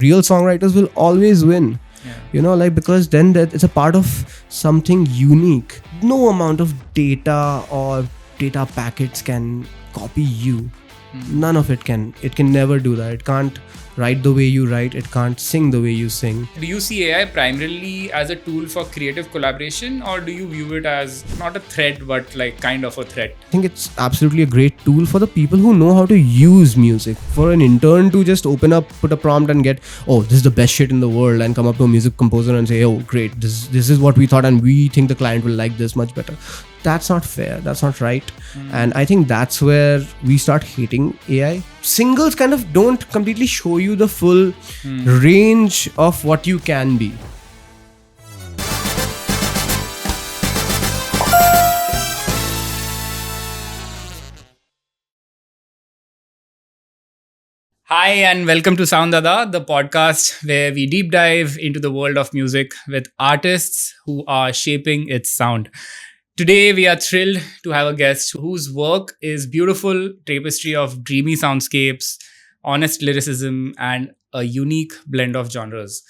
real songwriters will always win. Because then it's a part of something unique. No amount of data or data packets can copy you. None of it can. It can never do that. It can't write the way you write. It can't sing the way you sing. Do you see AI primarily as a tool for creative collaboration, or do you view it as not a threat but like kind of a threat? I think it's absolutely a great tool for the people who know how to use music. For an intern to just open up, put a prompt and get, oh, this is the best shit in the world, and come up to a music composer and say, oh, great, this is what we thought and we think the client will like this much better. That's not fair. That's not right. And I think that's where we start hating AI. Singles kind of don't completely show you the full range of what you can be. Hi and welcome to Sounddada, the podcast where we deep dive into the world of music with artists who are shaping its sound. Today, we are thrilled to have a guest whose work is beautiful tapestry of dreamy soundscapes, honest lyricism, and a unique blend of genres.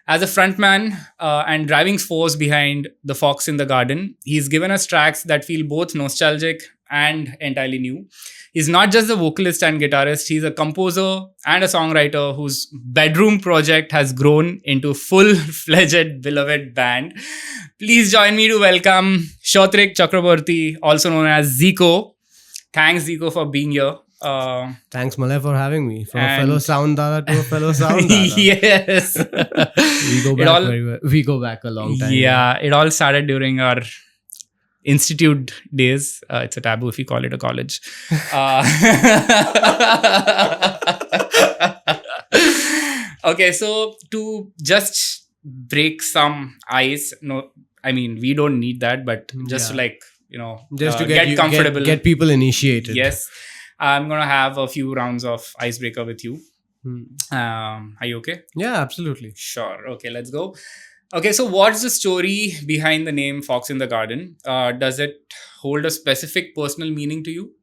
As a frontman and driving force behind The Fox in the Garden, he's given us tracks that feel both nostalgic and entirely new. He's not just a vocalist and guitarist, he's a composer and a songwriter whose bedroom project has grown into full-fledged beloved band. Please join me to welcome Soutrik Chakraborty, also known as Zico. Thanks, Zico, for being here. Thanks, Malay, for having me. From a fellow Sounddada to a fellow Sounddada. Yes. We go back a long time. Yeah, it all started during our institute days. It's a taboo if you call it a college. Okay, so to just break some ice, we don't need that, but just to get comfortable. Get people initiated. Yes. I'm going to have a few rounds of icebreaker with you. Are you okay? Yeah, absolutely. Sure. Okay, let's go. Okay, so what's the story behind the name Fox in the Garden? Does it hold a specific personal meaning to you?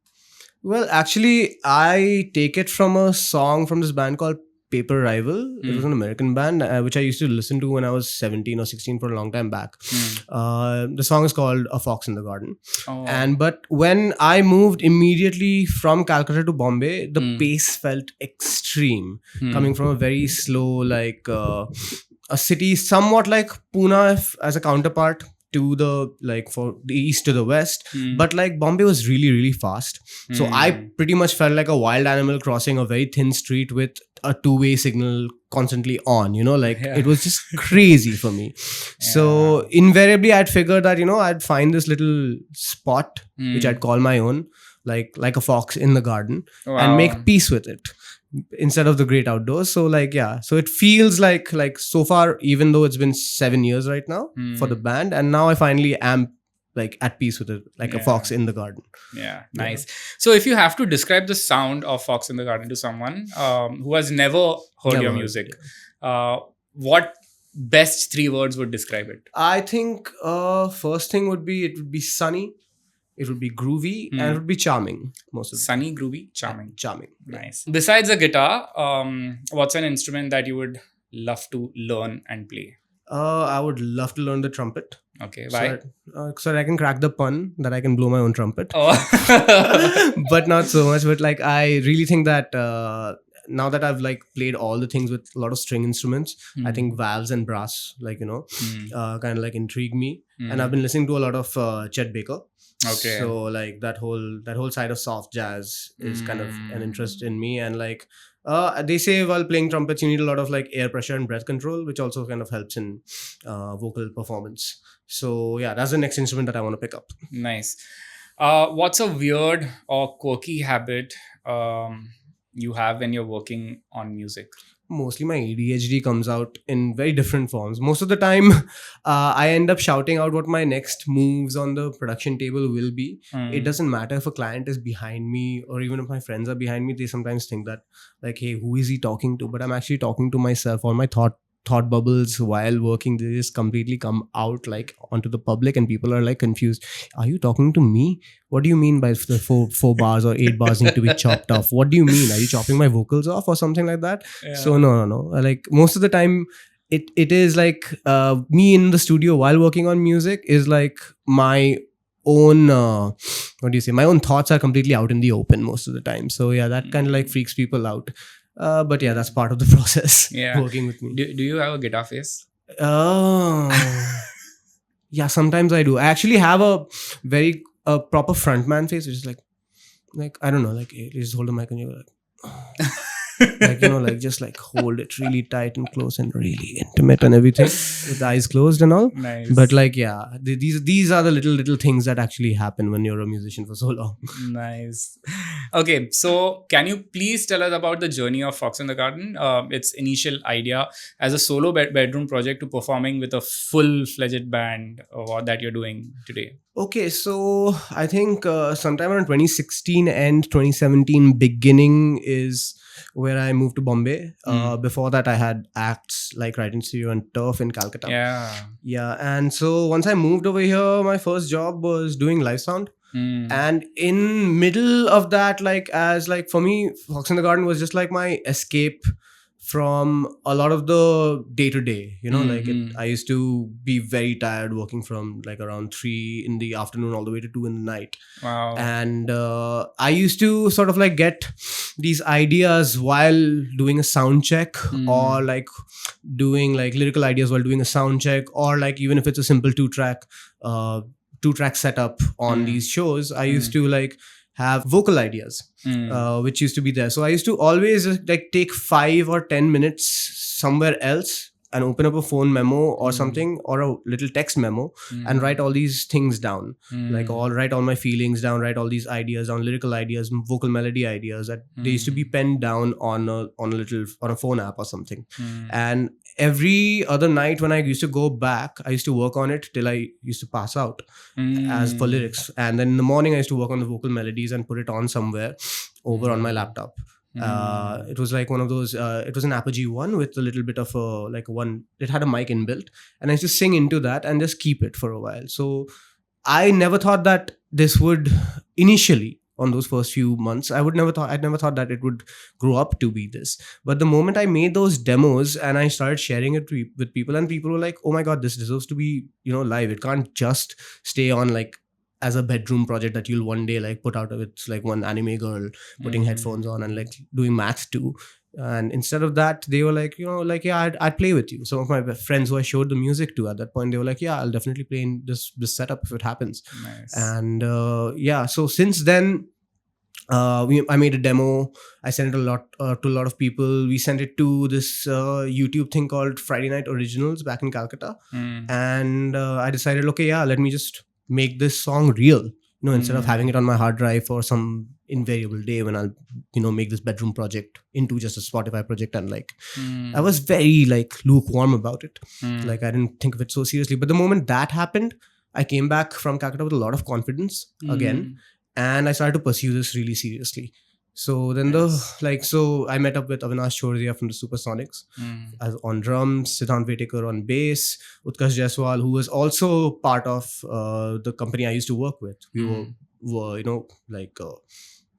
Well, actually, I take it from a song from this band called Paper Rival. It was an American band which I used to listen to when I was 17 or 16 for a long time back. The song is called A Fox in the Garden. But when I moved immediately from Calcutta to Bombay, the pace felt extreme. Coming from a very slow, a city somewhat like Pune as a counterpart to for the east to the west, but Bombay was really, really fast. So I pretty much felt like a wild animal crossing a very thin street with a two-way signal constantly on, it was just crazy for me. So invariably I'd figure that, I'd find this little spot which I'd call my own, like a fox in the garden, and make peace with it instead of the great outdoors. So so it feels like so far, even though it's been 7 years right now for the band, and now I finally am at peace with it, a fox in the garden. Yeah, nice. So if you have to describe the sound of Fox in the Garden to someone who has never heard your music, what best 3 words would describe it? I think first thing would be sunny. It would be groovy and it would be charming. Most of Sunny, groovy, charming. Charming. Nice. Besides the guitar, what's an instrument that you would love to learn and play? I would love to learn the trumpet. Okay, why? So that I can crack the pun that I can blow my own trumpet. Oh. But not so much. But I really think that now that I've played all the things with a lot of string instruments, I think valves and brass kind of intrigue me. And I've been listening to a lot of Chet Baker. Okay. So that whole side of soft jazz is kind of an interest in me, and they say while playing trumpets you need a lot of air pressure and breath control, which also kind of helps in vocal performance. So yeah, that's the next instrument that I want to pick up. Nice. What's a weird or quirky habit you have when you're working on music? Mostly my ADHD comes out in very different forms. Most of the time, I end up shouting out what my next moves on the production table will be. It doesn't matter if a client is behind me or even if my friends are behind me. They sometimes think that hey, who is he talking to? But I'm actually talking to myself or my thought thought bubbles while working, they just completely come out like onto the public, and people are like confused. Are you talking to me? What do you mean by the four bars or 8 bars need to be chopped off? What do you mean? Are you chopping my vocals off or something like that? Yeah. So no. Like most of the time, it is like me in the studio while working on music is like my own my own thoughts are completely out in the open most of the time. So yeah, that kind of like freaks people out. But yeah, that's part of the process. Yeah. Working with me. Do you have a guitar face? Oh. Yeah, sometimes I do. I actually have a very proper frontman face, which is like I don't know, like you just hold the mic and you're like, like, you know, like just like hold it really tight and close and really intimate and everything with the eyes closed and all. Nice. But like, yeah, these are the little things that actually happen when you're a musician for so long. Nice. Okay, so can you please tell us about the journey of Fox in the Garden? Its initial idea as a solo bedroom project to performing with a full-fledged band that you're doing today. Okay, so I think sometime around 2016 and 2017 beginning is where I moved to Bombay. Before that, I had acts like Writing Studio and Turf in Calcutta. Yeah. And so once I moved over here, my first job was doing live sound. And in middle of that, like as like for me, Fox in the Garden was just like my escape from a lot of the day-to-day, you know, I used to be very tired working from like around 3 in the afternoon all the way to 2 in the night. Wow. And I used to sort of like get these ideas while doing a sound check, or like doing like lyrical ideas while doing a sound check, or like even if it's a simple two-track setup on these shows, I used to like have vocal ideas, which used to be there. So I used to always like take 5 or 10 minutes somewhere else and open up a phone memo or something, or a little text memo, and write all these things down. Like write all my feelings down, write all these ideas down, lyrical ideas, vocal melody ideas that they used to be penned down on a phone app or something. And every other night when I used to go back, I used to work on it till I used to pass out as for lyrics. And then in the morning, I used to work on the vocal melodies and put it on somewhere over on my laptop. It was like one of those, it was an Apogee one with a little bit of it had a mic inbuilt, and I used to sing into that and just keep it for a while. So I never thought that this would initially, on those first few months, I'd never thought that it would grow up to be this. But the moment I made those demos and I started sharing it with people, and people were like, oh my God, this deserves to be, you know, live. It can't just stay on like as a bedroom project that you'll one day like put out with like one anime girl putting headphones on and like doing math too. And instead of that, they were like, you know, like, yeah, I'd play with you. Some of my friends who I showed the music to at that point, they were like, yeah, I'll definitely play in this setup if it happens. Nice. And yeah, so since then, I made a demo. I sent it to a lot of people. We sent it to this YouTube thing called Friday Night Originals back in Calcutta. And I decided, okay, yeah, let me just make this song real. You know, instead of having it on my hard drive for some invariable day when I'll, you know, make this bedroom project into just a Spotify project. And like, I was very like lukewarm about it. Like I didn't think of it so seriously. But the moment that happened, I came back from Calcutta with a lot of confidence again. And I started to pursue this really seriously. So then so I met up with Avinash Chorzia from the Supersonics as on drums, Siddhant Vetekar on bass, Utkarsh Jaiswal, who was also part of the company I used to work with. We were you know, like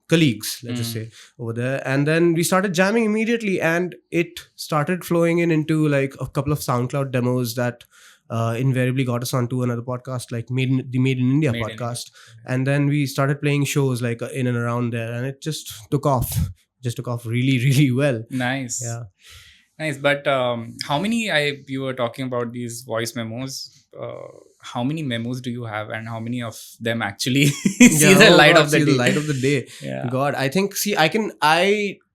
colleagues, let's just say, over there. And then we started jamming immediately, and it started flowing into like a couple of SoundCloud demos that invariably got us onto another podcast, like the Made in India podcast. And then we started playing shows like in and around there, and it just took off. Really, really well. Nice. Yeah. Nice. But how many, you were talking about these voice memos. How many memos do you have, and how many of them actually see the light of the day? Yeah. God, I think,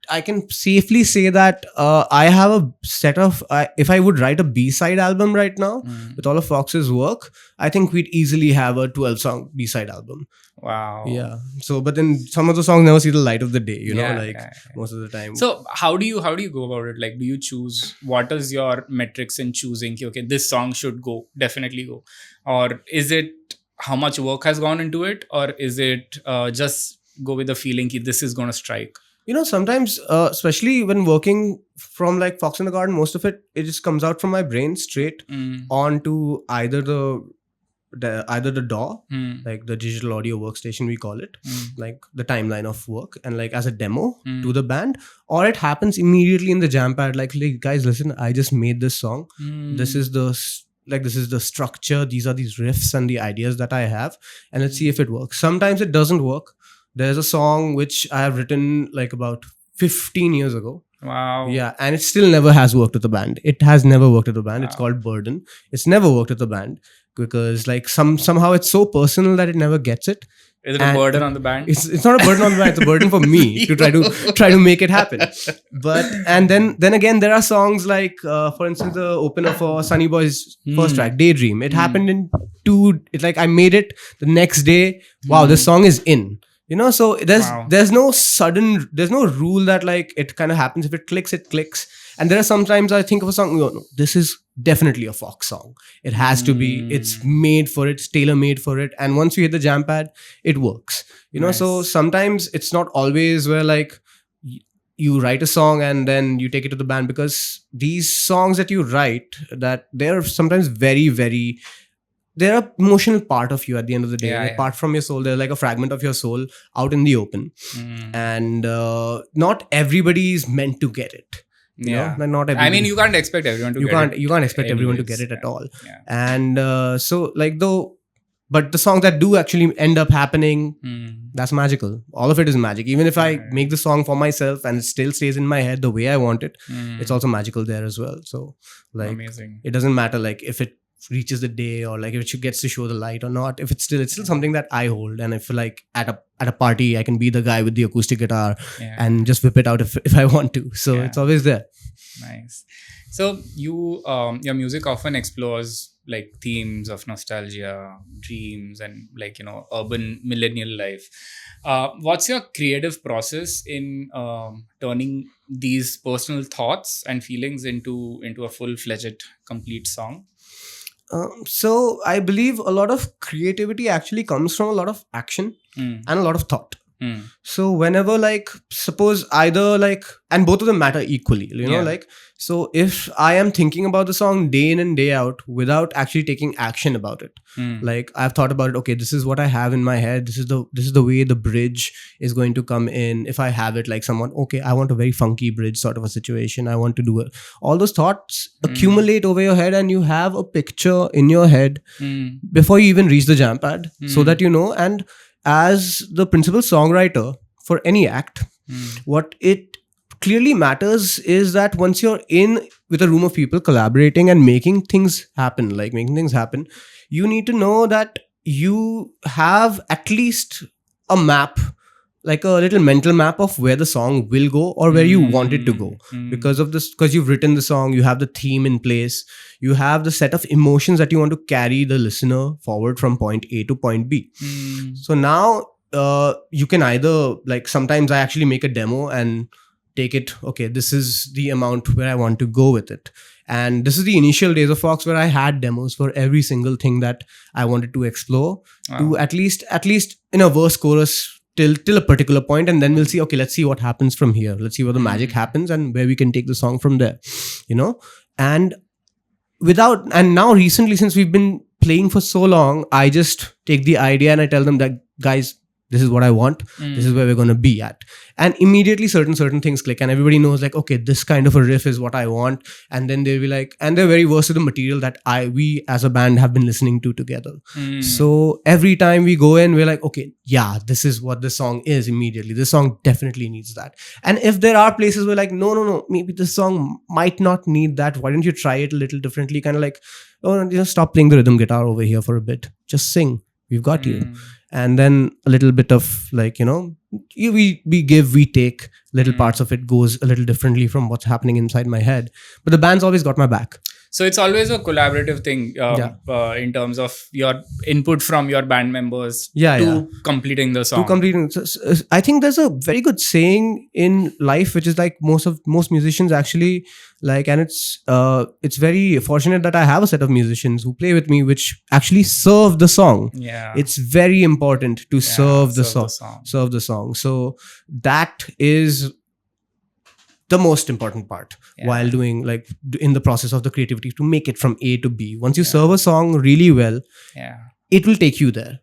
I can safely say that I have a set of, if I would write a B-side album right now with all of Fox's work, I think we'd easily have a 12-song B-side album. Wow. Yeah. So, but then some of the songs never see the light of the day, you know, most of the time. So how do you go about it? Like, do you choose, what is your metrics in choosing, okay, this song should definitely go? Or is it how much work has gone into it? Or is it just go with the feeling this is going to strike? Sometimes, especially when working from like Fox in the Garden, most of it just comes out from my brain straight onto either the DAW, like the digital audio workstation we call it, like the timeline of work, and like as a demo to the band, or it happens immediately in the jam pad. Like, guys, listen, I just made this song. This is the structure. These are these riffs and the ideas that I have, and let's see if it works. Sometimes it doesn't work. There's a song which I have written like about 15 years ago. Wow. Yeah, and it still never has worked with the band. It has never worked with the band. Wow. It's called Burden. It's never worked with the band because like somehow it's so personal that it never gets it. Is it a burden on the band? It's not a burden on the band. It's a burden for me to try to make it happen. But and then again, there are songs like, for instance, the opener for Sunny Boy's first track, Daydream. It happened in like I made it the next day. Wow, this song is in. So there's no rule that like it kind of happens. If it clicks, it clicks. And there are sometimes I think of a song, no, this is definitely a Fox song. It has to be. It's made for it. It's tailor-made for it. And once you hit the jam pad, it works. Nice. So sometimes it's not always where like you write a song and then you take it to the band, because these songs that you write, that they're sometimes very, very... they're an emotional part of you at the end of the day. Apart from your soul, they're like a fragment of your soul out in the open. And not everybody is meant to get it. Not everybody. I mean, you can't expect everyone to get it. You can't expect everyone to get it at all. And so like but the songs that do actually end up happening, that's magical. All of it is magic. Even if I make the song for myself and it still stays in my head the way I want it, it's also magical there as well. So like, amazing. It doesn't matter like if it reaches the day or like if it gets to show the light or not. If it's still something that I hold, and if like at a party I can be the guy with the acoustic guitar and just whip it out if I want to. So it's always there. Nice. So you your music often explores like themes of nostalgia, dreams, and like urban millennial life. What's your creative process in turning these personal thoughts and feelings into a full-fledged complete song? So I believe a lot of creativity actually comes from a lot of action and a lot of thought. So whenever like, suppose either like, and both of them matter equally, like, so if I am thinking about the song day in and day out without actually taking action about it, like I've thought about it, okay, this is what I have in my head. This is the way the bridge is going to come in. If I have it like someone, okay, I want a very funky bridge sort of a situation. I want to do it. All those thoughts accumulate over your head and you have a picture in your head before you even reach the jam pad, so that and as the principal songwriter for any act, what it clearly matters is that once you're in with a room of people collaborating and making things happen, you need to know that you have at least a map, like a little mental map of where the song will go or where you want it to go. Because you've written the song, you have the theme in place, you have the set of emotions that you want to carry the listener forward from point A to point B. So now you can either like, sometimes I actually make a demo and take it, okay, this is the amount where I want to go with it. And this is the initial days of Fox where I had demos for every single thing that I wanted to explore. To at least in a verse chorus till a particular point, and then we'll see, okay, let's see what happens from here. Let's see where the magic happens and where we can take the song from there, and now recently, since we've been playing for so long, I just take the idea and I tell them that, guys, this is what I want. This is where we're going to be at. And immediately certain things click and everybody knows like, okay, this kind of a riff is what I want. And then they'll be like, and they're very versed with the material that we as a band have been listening to together. So every time we go in, we're like, okay, yeah, this is what the song is immediately. This song definitely needs that. And if there are places where like, no, maybe this song might not need that. Why don't you try it a little differently? Kind of like, oh, stop playing the rhythm guitar over here for a bit. Just sing. We've got you. And then a little bit of like, we take little parts of it goes a little differently from what's happening inside my head. But the band's always got my back. So it's always a collaborative thing in terms of your input from your band members to completing the song. I think there's a very good saying in life, which is like most musicians actually like, and it's very fortunate that I have a set of musicians who play with me, which actually serve the song. Yeah, it's very important to serve the song. So that is the most important part while doing, like, in the process of the creativity, to make it from A to B. Once you serve a song really well, it will take you there.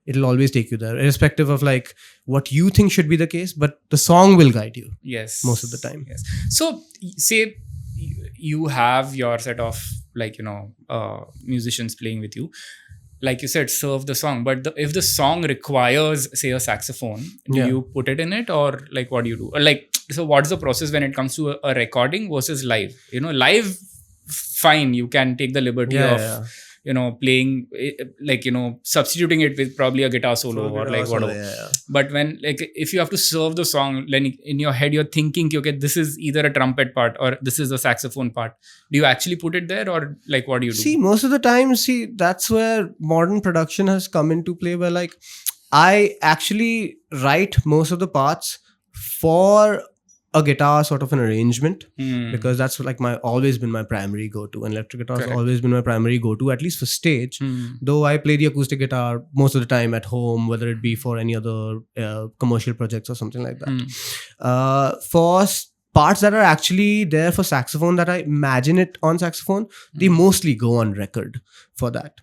It'll always take you there, irrespective of like what you think should be the case, but the song will guide you. Yes, most of the time. Yes. So say you have your set of, like, musicians playing with you, like you said, serve the song. But if the song requires, say, a saxophone, do you put it in it, or like what do you do? Or like, so what's the process when it comes to a recording versus live? Live, fine, you can take the liberty of playing, like, substituting it with probably a guitar solo or like whatever. But when, like, if you have to serve the song, then in your head you're thinking, okay, this is either a trumpet part or this is a saxophone part. Do you actually put it there, or like what do you do? See, most of the time, that's where modern production has come into play, where like I actually write most of the parts for a guitar sort of an arrangement, because that's like always been my primary go-to, and electric guitar has always been my primary go-to, at least for stage. Though I play the acoustic guitar most of the time at home, whether it be for any other commercial projects or something like that. For parts that are actually there for saxophone, that I imagine it on saxophone, they mostly go on record for that.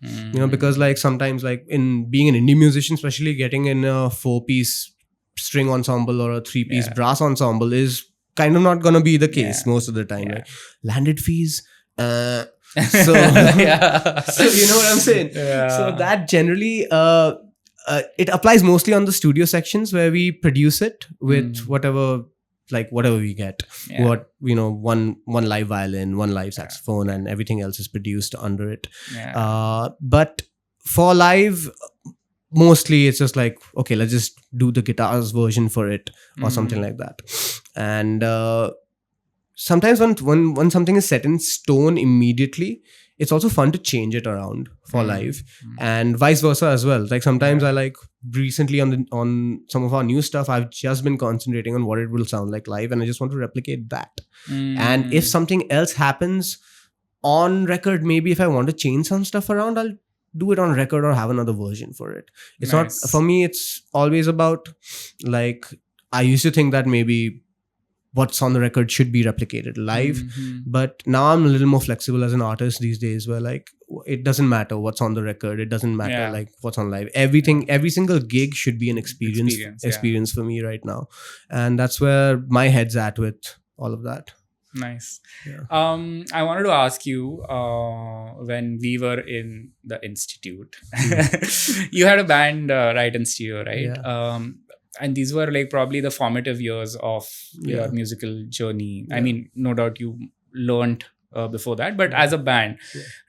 Because like sometimes, like in being an indie musician, especially getting in a 4-piece string ensemble or a 3-piece brass ensemble is kind of not gonna be the case most of the time. Right? Landed fees, so so you know what I'm saying. So that generally it applies mostly on the studio sections, where we produce it with whatever we get. One live violin, one live saxophone, and everything else is produced under it. But for live, mostly it's just like, okay, let's just do the guitar's version for it or something like that. And sometimes when something is set in stone immediately, it's also fun to change it around for live, and vice versa as well. Like sometimes I like, recently on some of our new stuff, I've just been concentrating on what it will sound like live, and I just want to replicate that. And if something else happens on record, maybe if I want to change some stuff around, I'll do it on record or have another version for it. It's not, for me, it's always about, like, I used to think that maybe what's on the record should be replicated live, but now I'm a little more flexible as an artist these days, where like it doesn't matter what's on the record, it doesn't matter like what's on live. Every single gig should be an experience for me right now, and that's where my head's at with all of that. Nice. I wanted to ask you, when we were in the institute, you had a band right in studio, right? And these were like probably the formative years of your musical journey. I mean, no doubt you learned before that, but as a band,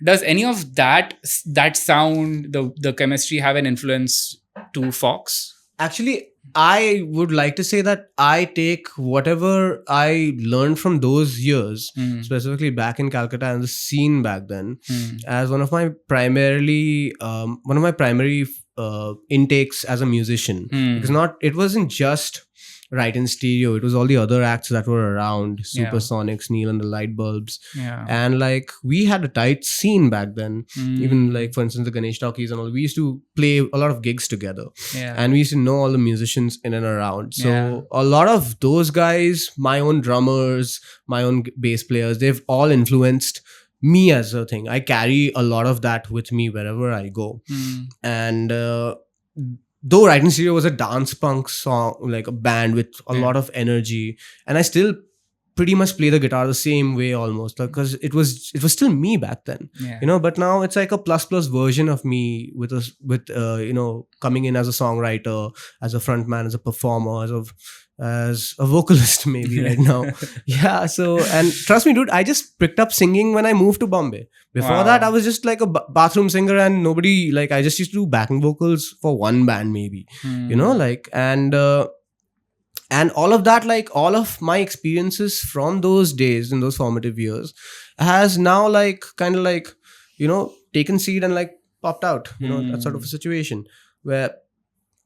does any of that sound, the chemistry, have an influence to Fox? Actually, I would like to say that I take whatever I learned from those years, specifically back in Calcutta and the scene back then, as one of my primary intakes as a musician. Because it wasn't just Right in Stereo, it was all the other acts that were around, Supersonics, Neil and the Light Bulbs, and like we had a tight scene back then. Even like, for instance, the Ganesh Talkies and all, we used to play a lot of gigs together, and we used to know all the musicians in and around. So a lot of those guys, my own drummers, my own bass players, they've all influenced me as a thing. I carry a lot of that with me wherever I go. And though Right in Stereo was a dance punk song, like a band with a lot of energy, and I still pretty much play the guitar the same way almost, because it was still me back then, but now it's like a plus version of me with coming in as a songwriter, as a frontman, as a performer, as a vocalist maybe right now. So, and trust me, dude, I just picked up singing when I moved to Bombay. Before that, I was just like a bathroom singer, and nobody, like, I just used to do backing vocals for one band maybe, and And all of that, like all of my experiences from those days in those formative years has now like kind of like, taken seed and like popped out, that sort of a situation where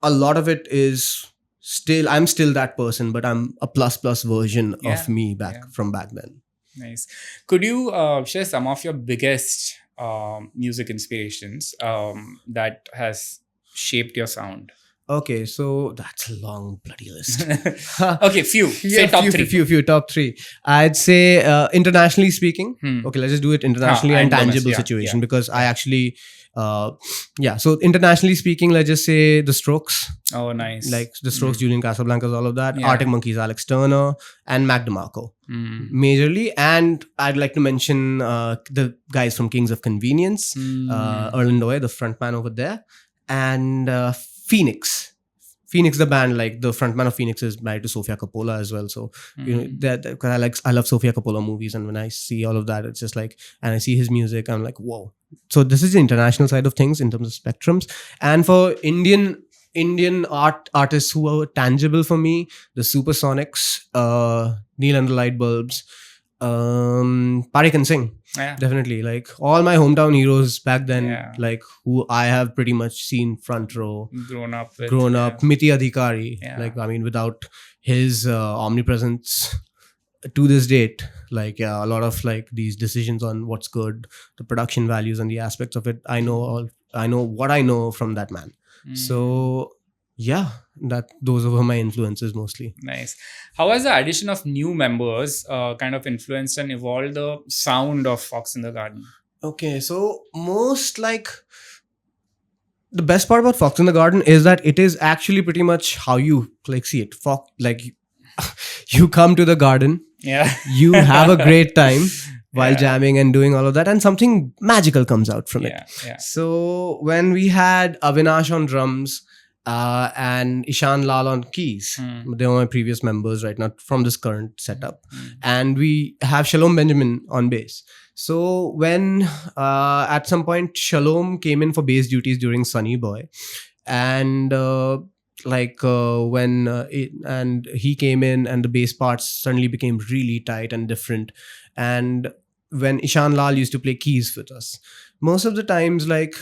a lot of it is still, I'm still that person, but I'm a plus version of me from back then. Nice. Could you share some of your biggest music inspirations that has shaped your sound? Okay, so that's a long bloody list. Okay, few. Say top three. Few top three. I'd say internationally speaking. Okay, let's just do it internationally and tangible situation because I actually, so internationally speaking, let's just say The Strokes. Oh, nice. Like The Strokes, Julian Casablancas, all of that. Arctic Monkeys, Alex Turner, and Mac DeMarco. Majorly. And I'd like to mention the guys from Kings of Convenience, Erland Doyle, the frontman over there, and Phoenix, the band, like the frontman of Phoenix is married to Sofia Coppola as well. So, because I love Sofia Coppola movies, and when I see all of that, it's just like, and I see his music, I'm like, whoa. So this is the international side of things in terms of spectrums. And for Indian artists who are tangible for me, the Supersonics, Neil and the Light Bulbs, Parik and Singh. Yeah. Definitely, like all my hometown heroes back then, like who I have pretty much seen front row, grown up. Miti Adhikari, like I mean, without his omnipresence to this date, like a lot of like these decisions on what's good, the production values and the aspects of it, I know what I know from that man. So those were my influences mostly. Nice. How has the addition of new members kind of influenced and evolved the sound of Fox in the Garden? Okay, so the best part about Fox in the Garden is that it is actually pretty much how you like see it. Fox, like you come to the garden, you have a great time while jamming and doing all of that, and something magical comes out from it. So when we had Avinash on drums, and Ishan Lal on keys. They were my previous members right now from this current setup. And we have Shalom Benjamin on bass. So when at some point Shalom came in for bass duties during Sunny Boy, and when he came in and the bass parts suddenly became really tight and different. And when Ishan Lal used to play keys with us, most of the times like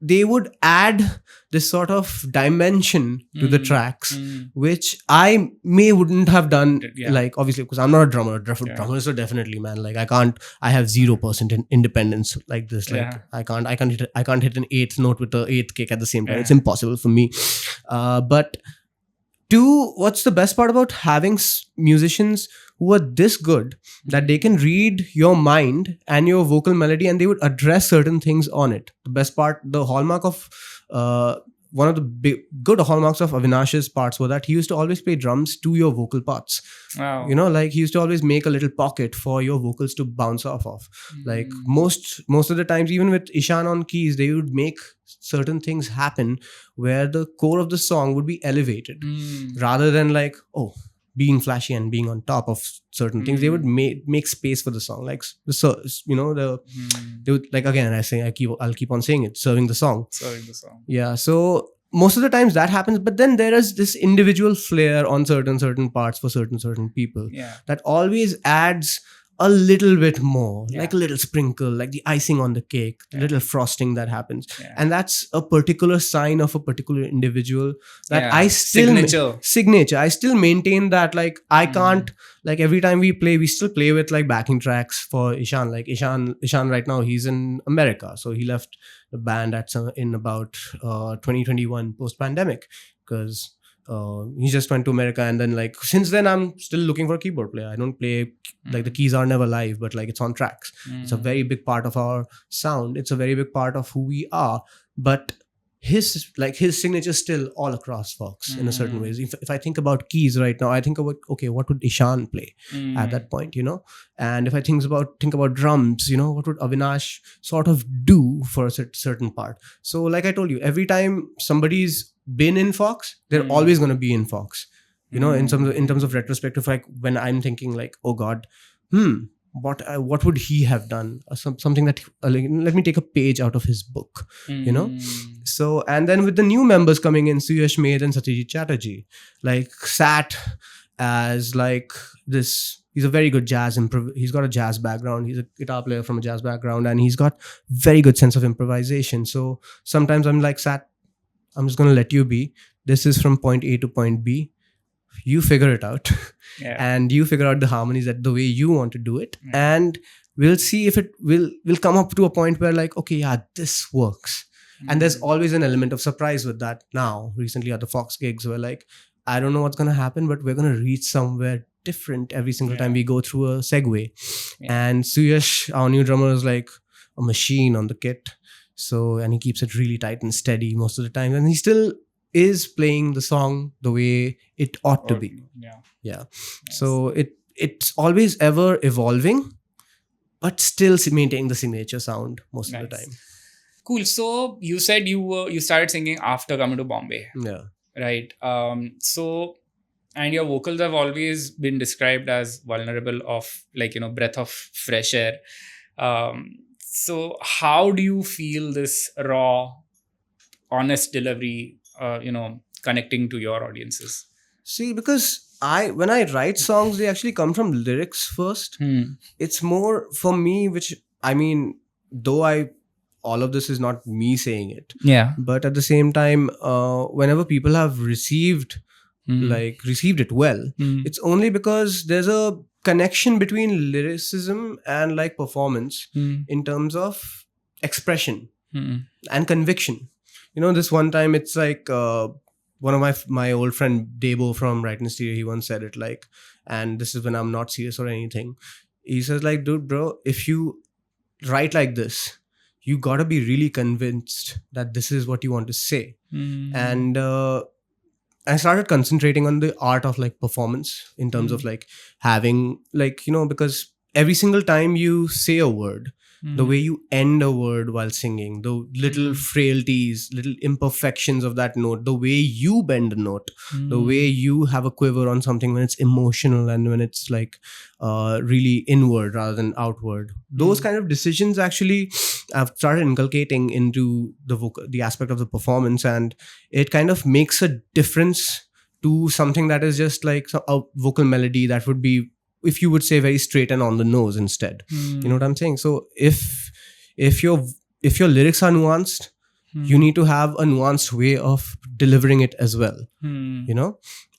they would add this sort of dimension to the tracks, which I wouldn't have done, like obviously because I'm not a drummer. Drummers are definitely, man, like I have 0% independence like this. Like I can't hit an eighth note with the eighth kick at the same time. It's impossible for me. But what's the best part about having musicians who are this good that they can read your mind and your vocal melody and they would address certain things on it. The best part, the hallmark of one of the good hallmarks of Avinash's parts were that he used to always play drums to your vocal parts. Wow. Like he used to always make a little pocket for your vocals to bounce off of. Like most of the times, even with Ishan on keys, they would make certain things happen where the core of the song would be elevated rather than like, being flashy and being on top of certain things. They would make space for the song, like they would, like, again I'll keep on saying it, serving the song. Yeah, so most of the times that happens, but then there is this individual flair on certain parts for certain people that always adds a little bit more, like a little sprinkle, like the icing on the cake, the little frosting that happens. And that's a particular sign of a particular individual that I still signature. I still maintain that, like, I can't, like, every time we play, we still play with like backing tracks for Ishan. Like Ishan right now, he's in America. So he left the band in about 2021 post-pandemic because he just went to America, and then like since then I'm still looking for a keyboard player. I don't play, like, the keys are never live, but like it's on tracks. It's a very big part of our sound. It's a very big part of who we are. But his signature still all across Fox in a certain ways. If I think about keys right now, I think about, okay, what would Ishan play at that point, And if I think about drums, what would Avinash sort of do for a certain part? So like I told you, every time somebody's been in Fox, they're always going to be in Fox. In terms of retrospective, like when I'm thinking like, oh God, what would he have done? Something that like, let me take a page out of his book, So, and then with the new members coming in, Suyash Med and Satyajit Chatterjee, like sat as like this. He's a very good he's got a jazz background. He's a guitar player from a jazz background, and he's got very good sense of improvisation. So sometimes I'm like, Sat, I'm just gonna let you be. This is from point A to point B. You figure it out. Yeah. And you figure out the harmonies that the way you want to do it. And we'll see if it will come up to a point where like, okay, yeah, this works. And there's always an element of surprise with that. Now, recently at the Fox gigs, where like, I don't know what's going to happen, but we're going to reach somewhere different every single time we go through a segue. And Suyash, our new drummer, is like a machine on the kit. So, and he keeps it really tight and steady most of the time. And he still is playing the song the way it ought to be. Yeah. Nice. So it's always ever evolving, but still maintaining the signature sound most of the time. Cool. So you said you started singing after coming to Bombay. Yeah. Right. So, and your vocals have always been described as vulnerable of like, breath of fresh air. So how do you feel this raw, honest delivery, connecting to your audiences? See, because when I write songs, they actually come from lyrics first. It's more for me, which I mean, though all of this is not me saying it. Yeah. But at the same time, whenever people have received it well, it's only because there's a connection between lyricism and like performance in terms of expression and conviction. This one time it's like one of my old friend Debo from Right in Stereo, he once said it like, and this is when I'm not serious or anything. He says like, dude, bro, if you write like this, you gotta be really convinced that this is what you want to say. And I started concentrating on the art of like performance in terms of like having like, because every single time you say a word, the way you end a word while singing, the little frailties, little imperfections of that note, the way you bend a note, the way you have a quiver on something when it's emotional and when it's like really inward rather than outward. Those kind of decisions actually I've started inculcating into the aspect of the performance, and it kind of makes a difference to something that is just like a vocal melody that would be, if you would say, very straight and on the nose instead. You know what I'm saying? So if your lyrics are nuanced, you need to have a nuanced way of delivering it as well.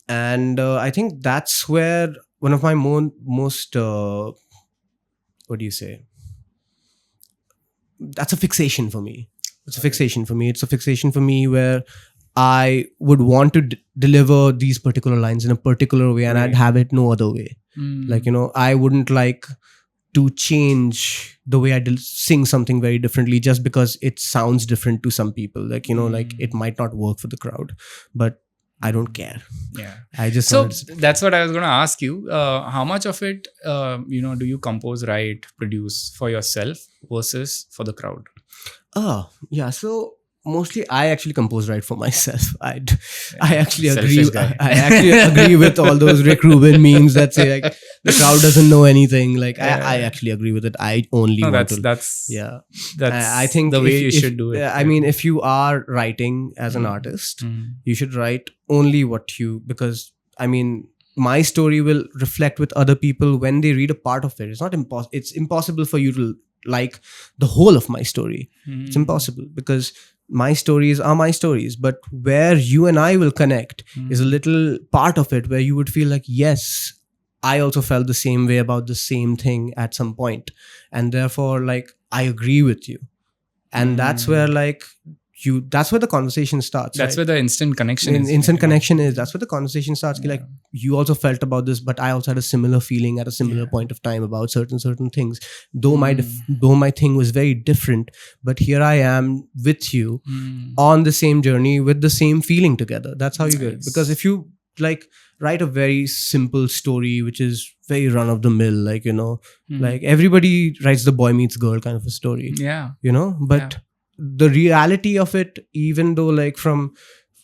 And I think that's where one of my most what do you say? That's a fixation for me. It's a fixation for me. It's a fixation for me where I would want to deliver these particular lines in a particular way, and I'd have it no other way. Like, I wouldn't like to change the way I sing something very differently just because it sounds different to some people. Like, like it might not work for the crowd, but I don't care. Yeah. I just that's what I was going to ask you. How much of it, do you compose, write, produce for yourself versus for the crowd? Yeah. So mostly I actually compose right for myself. I actually agree. I actually agree with all those Rick Rubin memes that say like the crowd doesn't know anything. Like I actually agree with it. I only want to. That's I think the way you should do it. I mean, if you are writing as an artist, you should write only because I mean, my story will reflect with other people when they read a part of it. It's not it's impossible for you to like the whole of my story. It's impossible because my stories are my stories, but where you and I will connect is a little part of it where you would feel like, yes, I also felt the same way about the same thing at some point, and therefore like I agree with you, and that's where like that's where the conversation starts. That's where the instant connection is. Instant connection is. That's where the conversation starts. Like, you also felt about this, but I also had a similar feeling at a similar point of time about certain things. Though my thing was very different, but here I am with you on the same journey with the same feeling together. That's how you get it. Because if you like write a very simple story, which is very run of the mill, like, like everybody writes the boy meets girl kind of a story. Yeah. But the reality of it, even though like from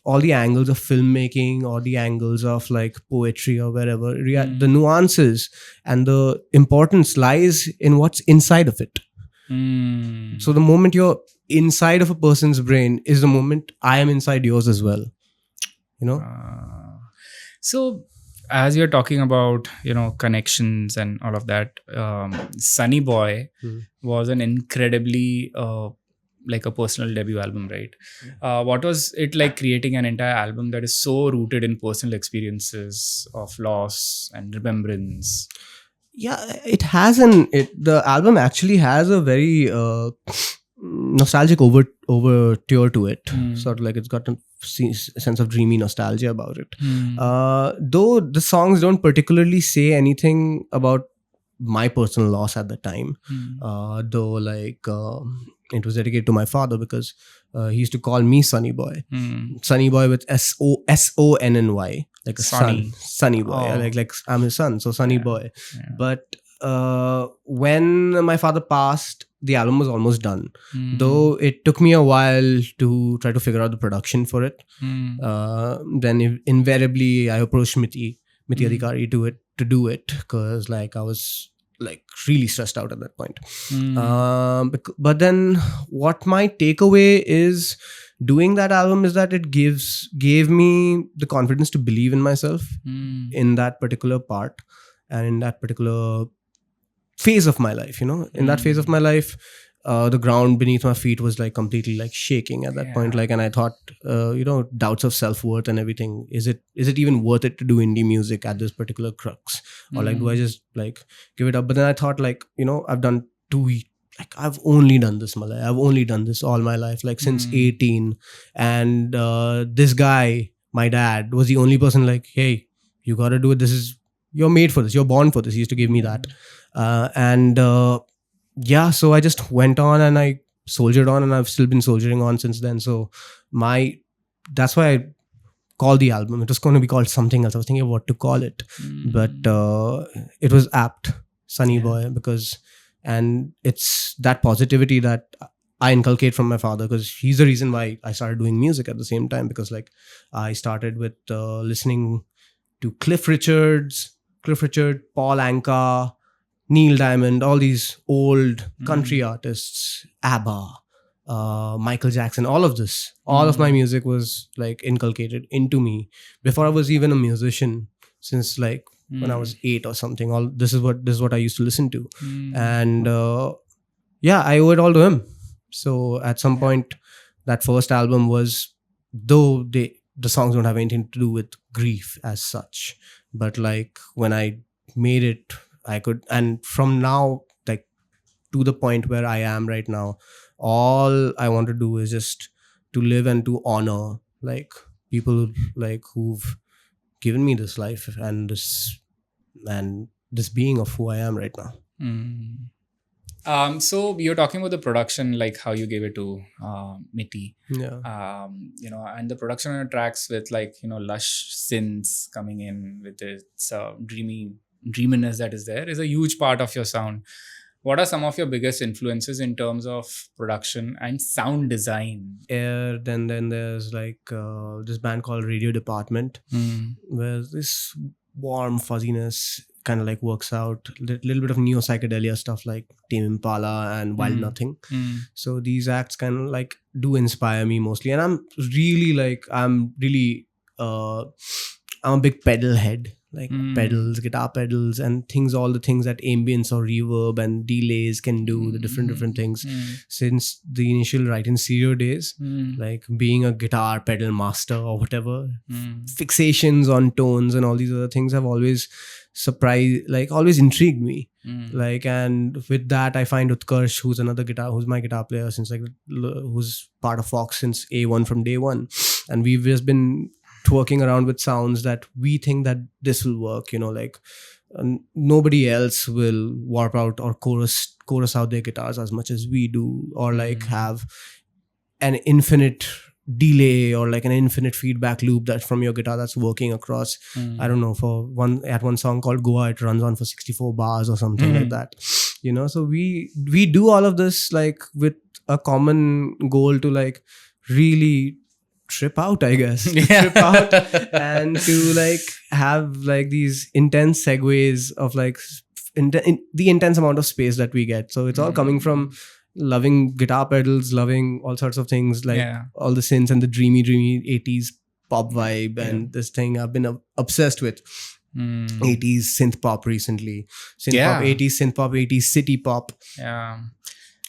all the angles of filmmaking or the angles of like poetry or wherever, the nuances and the importance lies in what's inside of it. So the moment you're inside of a person's brain is the moment I am inside yours as well. So as you're talking about, connections and all of that, Sunny Boy was an incredibly like a personal debut album, right? What was it like creating an entire album that is so rooted in personal experiences of loss and remembrance? Yeah, the album actually has a very nostalgic overture to it. Sort of like it's got a sense of dreamy nostalgia about it. Though the songs don't particularly say anything about my personal loss at the time. Though like it was dedicated to my father because he used to call me Sunny Boy. Sunny Boy with Sonny, like a Sonny. Sunny Boy. Oh. Like I'm his son, so Sunny Yeah. Boy. Yeah. But when my father passed, the album was almost done. Though it took me a while to try to figure out the production for it. Then invariably I approached Miti Adhikari to do it because like I was like really stressed out at that point. But then what my takeaway is doing that album is that it gave me the confidence to believe in myself in that particular part and in that particular phase of my life. In that phase of my life, the ground beneath my feet was like completely like shaking at that point. Like, and I thought, doubts of self-worth and everything. Is it even worth it to do indie music at this particular crux? Or like, do I just like give it up? But then I thought like, I've done I've only done this, Malay. I've only done this all my life, like since 18. And this guy, my dad, was the only person like, hey, you got to do it. You're made for this. You're born for this. He used to give me that. So I just went on and I soldiered on, and I've still been soldiering on since then. So that's why I called the album. It was going to be called something else. I was thinking of what to call it, but it was apt, Sunny Boy, and it's that positivity that I inculcate from my father, because he's the reason why I started doing music at the same time. Because like I started with listening to Cliff Richard, Paul Anka, Neil Diamond, all these old country artists, ABBA, Michael Jackson, all of this. All of my music was like inculcated into me before I was even a musician, since like when I was 8 or something. This is what I used to listen to. And I owe it all to him. So at some point, that first album was, though the songs don't have anything to do with grief as such, but like when I made it, I could, and from now, like to the point where I am right now, all I want to do is just to live and to honor like people like who've given me this life and this being of who I am right now. So you're talking about the production, like how you gave it to Miti. Yeah. And the production on tracks with like, lush synths coming in with its dreaminess that is there is a huge part of your sound. What are some of your biggest influences in terms of production and sound design? Then there's like this band called Radio Department, where this warm fuzziness kind of like works out. Little bit of neo psychedelia stuff like Tame Impala and Wild Nothing. So these acts kind of like do inspire me mostly, and I'm a big pedal head, like pedals, guitar pedals, and all the things that ambience or reverb and delays can do, the different things. Since the initial Right in Stereo days, like being a guitar pedal master or whatever, fixations on tones and all these other things have always always intrigued me. Like, and with that I find Utkarsh, who's my guitar player since like who's part of Fox since A1 from day one, and we've just been working around with sounds that we think that this will work, nobody else will warp out or chorus out their guitars as much as we do, or like have an infinite delay or like an infinite feedback loop that from your guitar that's working across. I don't know, for one song called Goa, it runs on for 64 bars or something like that, so we do all of this like with a common goal to like really trip out, I guess. Trip out and to like have like these intense segues of like the intense amount of space that we get. So it's all coming from loving guitar pedals, loving all sorts of things like all the synths and the dreamy 80s pop vibe and this thing I've been obsessed with. 80s synth pop recently. Pop 80s, synth pop 80s, city pop. Yeah.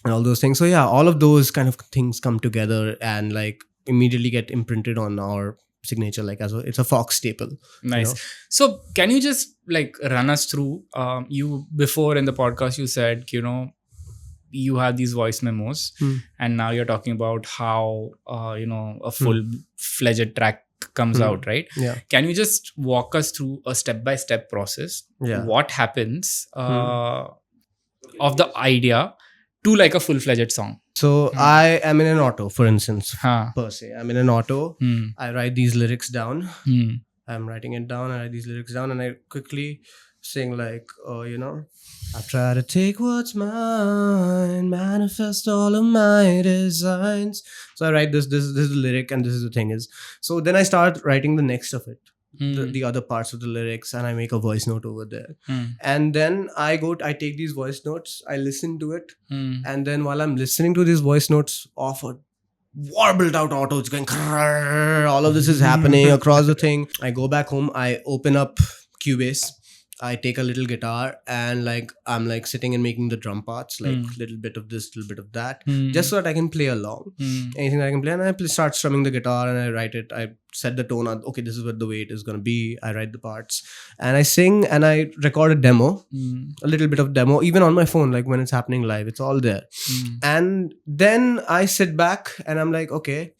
And all those things. So yeah, all of those kind of things come together and like immediately get imprinted on our signature, like it's a Fox staple. Nice. You know? So can you just like run us through, you before in the podcast you said, you had these voice memos and now you're talking about how, a full-fledged track comes out, right? Yeah. Can you just walk us through a step-by-step process? Yeah. What happens of the idea to like a full-fledged song? So I am in an auto, for instance, per se. I'm in an auto. I write these lyrics down. I'm writing it down. I write these lyrics down and I quickly sing like, I try to take what's mine, manifest all of my designs. So I write this is the lyric and this is the thing is. So then I start writing the next of it. The other parts of the lyrics and I make a voice note over there. And then I take these voice notes, I listen to it. And then while I'm listening to these voice notes off a warbled out auto, it's going, all of this is happening across the thing. I go back home, I open up Cubase. I take a little guitar and like I'm like sitting and making the drum parts, like little bit of this, little bit of that, just so that I can play along. Anything that I can play, and I start strumming the guitar and I write it. I set the tone on. Okay, this is what the way it is gonna be. I write the parts and I sing and I record a demo, a little bit of demo, even on my phone, like when it's happening live, it's all there. And then I sit back and I'm like, okay,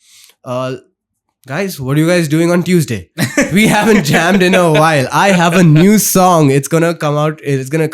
guys, what are you guys doing on Tuesday? We haven't jammed in a while. I have a new song. It's gonna come out. It's gonna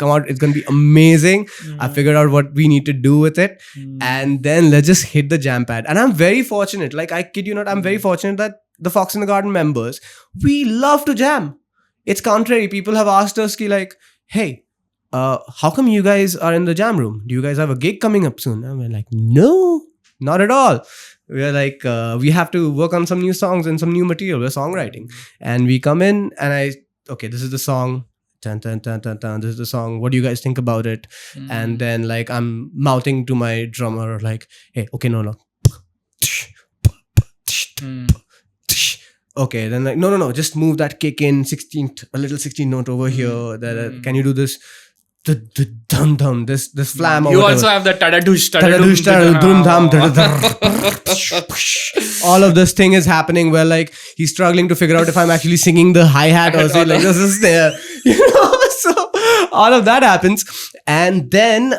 be amazing. I figured out what we need to do with it. And then let's just hit the jam pad. And I'm very fortunate. Like, I kid you not, I'm very fortunate that the Fox in the Garden members, we love to jam. It's contrary. People have asked us, like, hey, how come you guys are in the jam room? Do you guys have a gig coming up soon? And we're like, no, not at all. We're like, we have to work on some new songs and some new material. We're songwriting. And we come in and this is the song. Dun, dun, dun, dun, dun. This is the song. What do you guys think about it? And then like I'm mouthing to my drummer like, hey, okay, no. Okay, then like, no, just move that kick in 16th, a little 16th note over here. Can you do this? The dum dum, this flam. You also have the tadadush, dum dum. All of this thing is happening where like he's struggling to figure out if I'm actually singing the hi-hat or say like this is there. So all of that happens. And then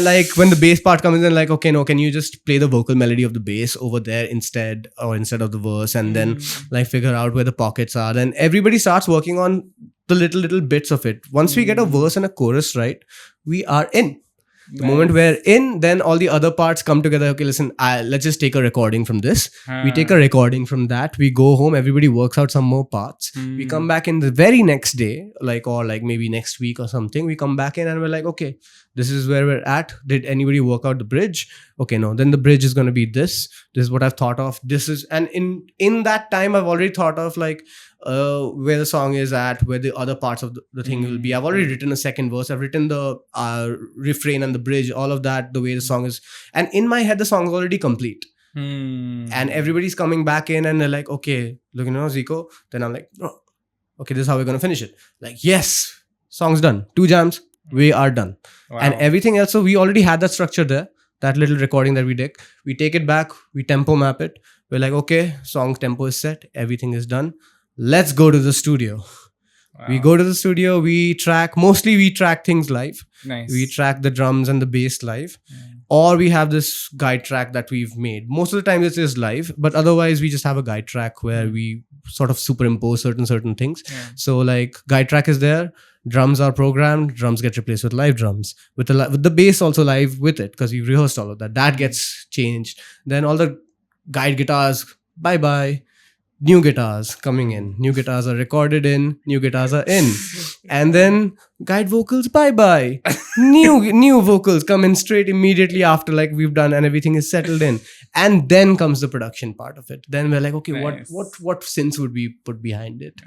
like when the bass part comes in, like, okay, no, can you just play the vocal melody of the bass over there instead of the verse, and then like figure out where the pockets are. Then everybody starts working on the little bits of it. Once we get a verse and a chorus right, we are in. The moment we're in, then all the other parts come together. Okay, listen, let's just take a recording from this. We take a recording from that. We go home. Everybody works out some more parts. We come back in the very next day, or maybe next week or something. We come back in and we're like, okay, this is where we're at. Did anybody work out the bridge? Okay, no. Then the bridge is going to be this. This is what I've thought of. And in that time, I've already thought of like where the song is at, where the other parts of the thing will be. I've already written a second verse. I've written the refrain and the bridge, all of that, the way the song is. And in my head, the song is already complete. And everybody's coming back in and they're like, okay, look, Zico. Then I'm like, oh, okay, this is how we're going to finish it. Like, yes, song's done. 2 jams, we are done. Wow. And everything else, so we already had that structure there, that little recording that we did. We take it back, we tempo map it. We're like, okay, song tempo is set, everything is done. Let's go to the studio. Wow. We go to the studio, we track things live. Nice. We track the drums and the bass live. Or we have this guide track that we've made. Most of the time this is live, but otherwise we just have a guide track where we sort of superimpose certain things. So like guide track is there, drums are programmed, drums get replaced with live drums. With the bass also live with it, because we've rehearsed all of that. That gets changed. Then all the guide guitars, bye-bye. New guitars coming in. New guitars are recorded in. New guitars are in. And then guide vocals, bye-bye. New vocals come in straight immediately after, like we've done, and everything is settled in. And then comes the production part of it. Then we're like, okay, nice. what synths would we put behind it?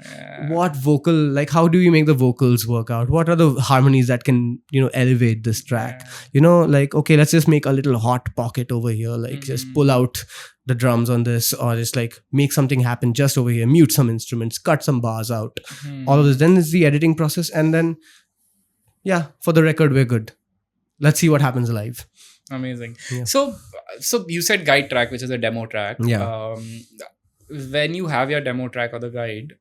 What vocal, like how do we make the vocals work out? What are the harmonies that can, elevate this track? Like, okay, let's just make a little hot pocket over here. Like just pull out the drums on this, or just like make something happen just over here, mute some instruments, cut some bars out, all of this. Then it's the editing process, and then for the record we're good. Let's see what happens live. Amazing. Yeah. So you said guide track, which is a demo track. Yeah. When you have your demo track or the guide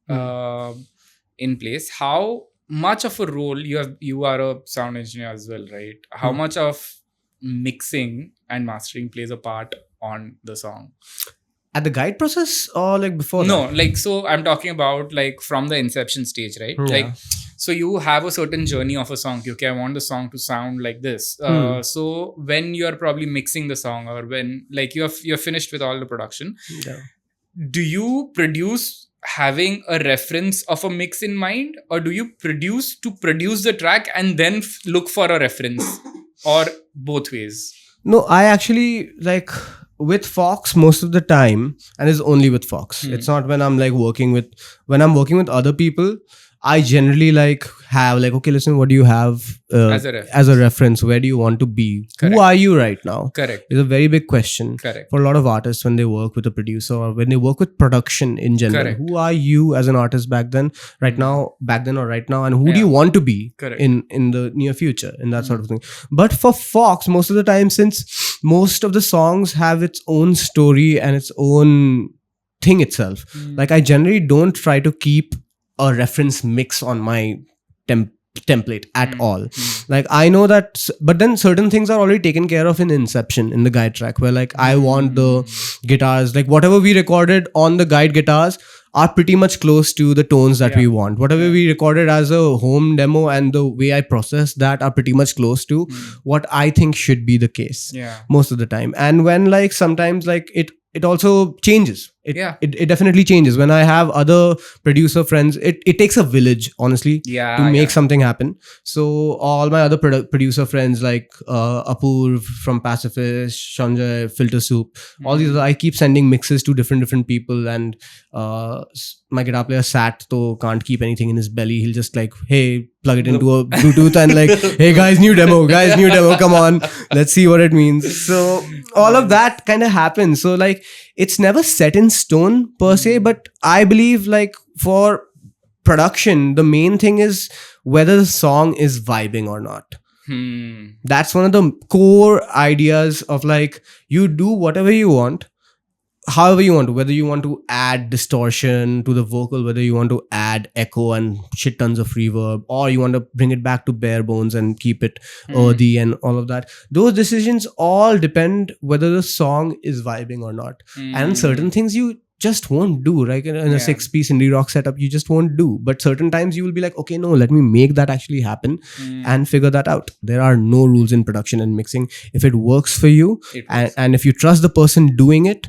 in place, how much of a role you are a sound engineer as well, right? How much of mixing and mastering plays a part on the song? At the guide process, or like before? No, like, so I'm talking about like from the inception stage, right? Yeah. Like, so you have a certain journey of a song. Okay, I want the song to sound like this. So when you are probably mixing the song, or when like you're finished with all the production, do you produce having a reference of a mix in mind, or do you produce to produce the track and then look for a reference, or both ways? No, I actually like with Fox most of the time, and it's only with Fox. It's not when I'm like working with other people. I generally like have like, okay, listen, what do you have as a reference? Where do you want to be? Correct. Who are you right now? Correct. It's a very big question. Correct. For a lot of artists when they work with a producer, or when they work with production in general. Correct. Who are you as an artist back then or right now, and who do you want to be in the near future, in that sort of thing. But for Fox, most of the time, since most of the songs have its own story and its own thing itself, like I generally don't try to keep a reference mix on my template at all. Like I know that, but then certain things are already taken care of in Inception, in the guide track, where like I want the guitars, like whatever we recorded on the guide guitars are pretty much close to the tones that we want. Whatever we recorded as a home demo and the way I process that are pretty much close to what I think should be the case most of the time. And when like sometimes like it also changes. It definitely changes. When I have other producer friends, it takes a village, honestly, to make something happen. So all my other producer friends like Apurv from Pacifist, Sanjay, Filter Soup, all these, I keep sending mixes to different people, and my guitar player Sat though can't keep anything in his belly. He'll just like, hey, plug it into a Bluetooth and like, hey guys, new demo, come on, let's see what it means. So all of that kind of happens. So like it's never set in stone per se, but I believe like for production, the main thing is whether the song is vibing or not. That's one of the core ideas of like, you do whatever you want, however you want to, whether you want to add distortion to the vocal, whether you want to add echo and shit tons of reverb, or you want to bring it back to bare bones and keep it earthy and all of that. Those decisions all depend whether the song is vibing or not. And certain things you just won't do, right? In a 6-piece indie rock setup, you just won't do. But certain times you will be like, okay, no, let me make that actually happen and figure that out. There are no rules in production and mixing. If it works for you, and if you trust the person doing it,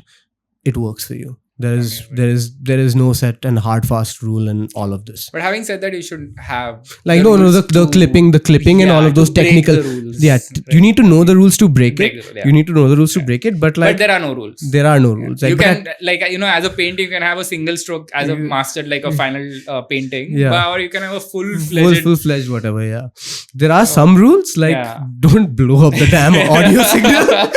it works for you. There is no set and hard fast rule in all of this. But having said that, you should have like the clipping and all of those technical rules. You need to know the rules to break it. You need to know the rules to break it. But like, there are no rules. There are no rules. You can as a painter, you can have a single stroke as a mastered like a final painting. Or you can have a full-fledged whatever. Yeah, there are some rules like don't blow up the damn audio signal.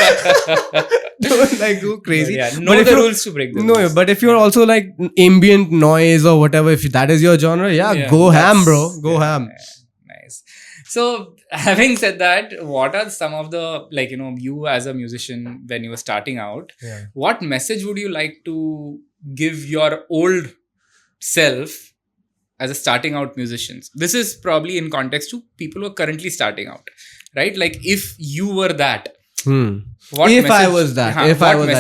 Don't like go crazy. Know the rules to break them. No, but if you're also like ambient noise or whatever, if that is your genre, go ham, bro. Go ham. Nice. So having said that, what are some of the like you as a musician when you were starting out? What message would you like to give your old self as a starting out musicians? This is probably in context to people who are currently starting out, right? Like if you were that. I was that,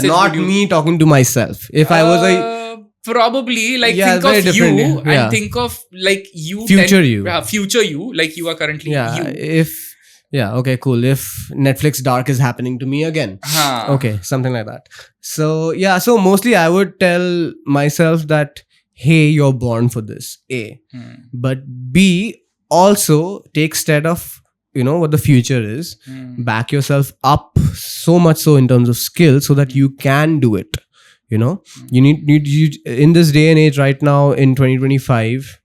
not me talking to myself. If I was a probably like think of you and think of like you future you like you are currently you. Okay, cool. If Netflix Dark is happening to me again, okay, something like that. So so mostly I would tell myself that hey, you're born for this. A, but B, also take stead of what the future is. Back yourself up so much so in terms of skill so that you can do it. You need in this day and age right now in 2025,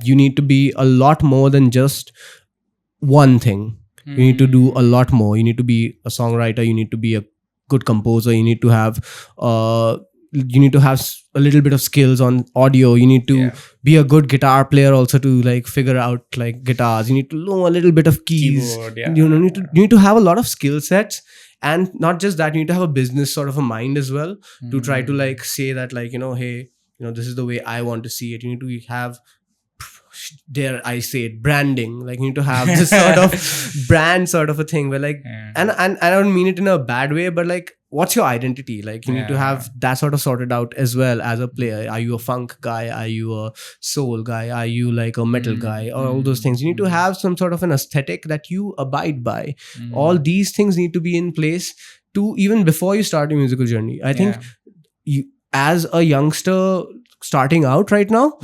you need to be a lot more than just one thing. You need to do a lot more. You need to be a songwriter. You need to be a good composer. You need to have a little bit of skills on audio. You need to be a good guitar player also to like figure out like guitars. You need to know a little bit of keys. Keyboard, You need to have a lot of skill sets. And not just that, you need to have a business sort of a mind as well to try to like say that like, hey, this is the way I want to see it. You need to have, dare I say it, branding. Like you need to have this sort of brand sort of a thing where like, and I don't mean it in a bad way, but like, what's your identity? Like you need to have that sort of sorted out as well as a player. Are you a funk guy? Are you a soul guy? Are you like a metal guy? Or all those things. You need to have some sort of an aesthetic that you abide by. All these things need to be in place to even before you start your musical journey. I think you, as a youngster starting out right now,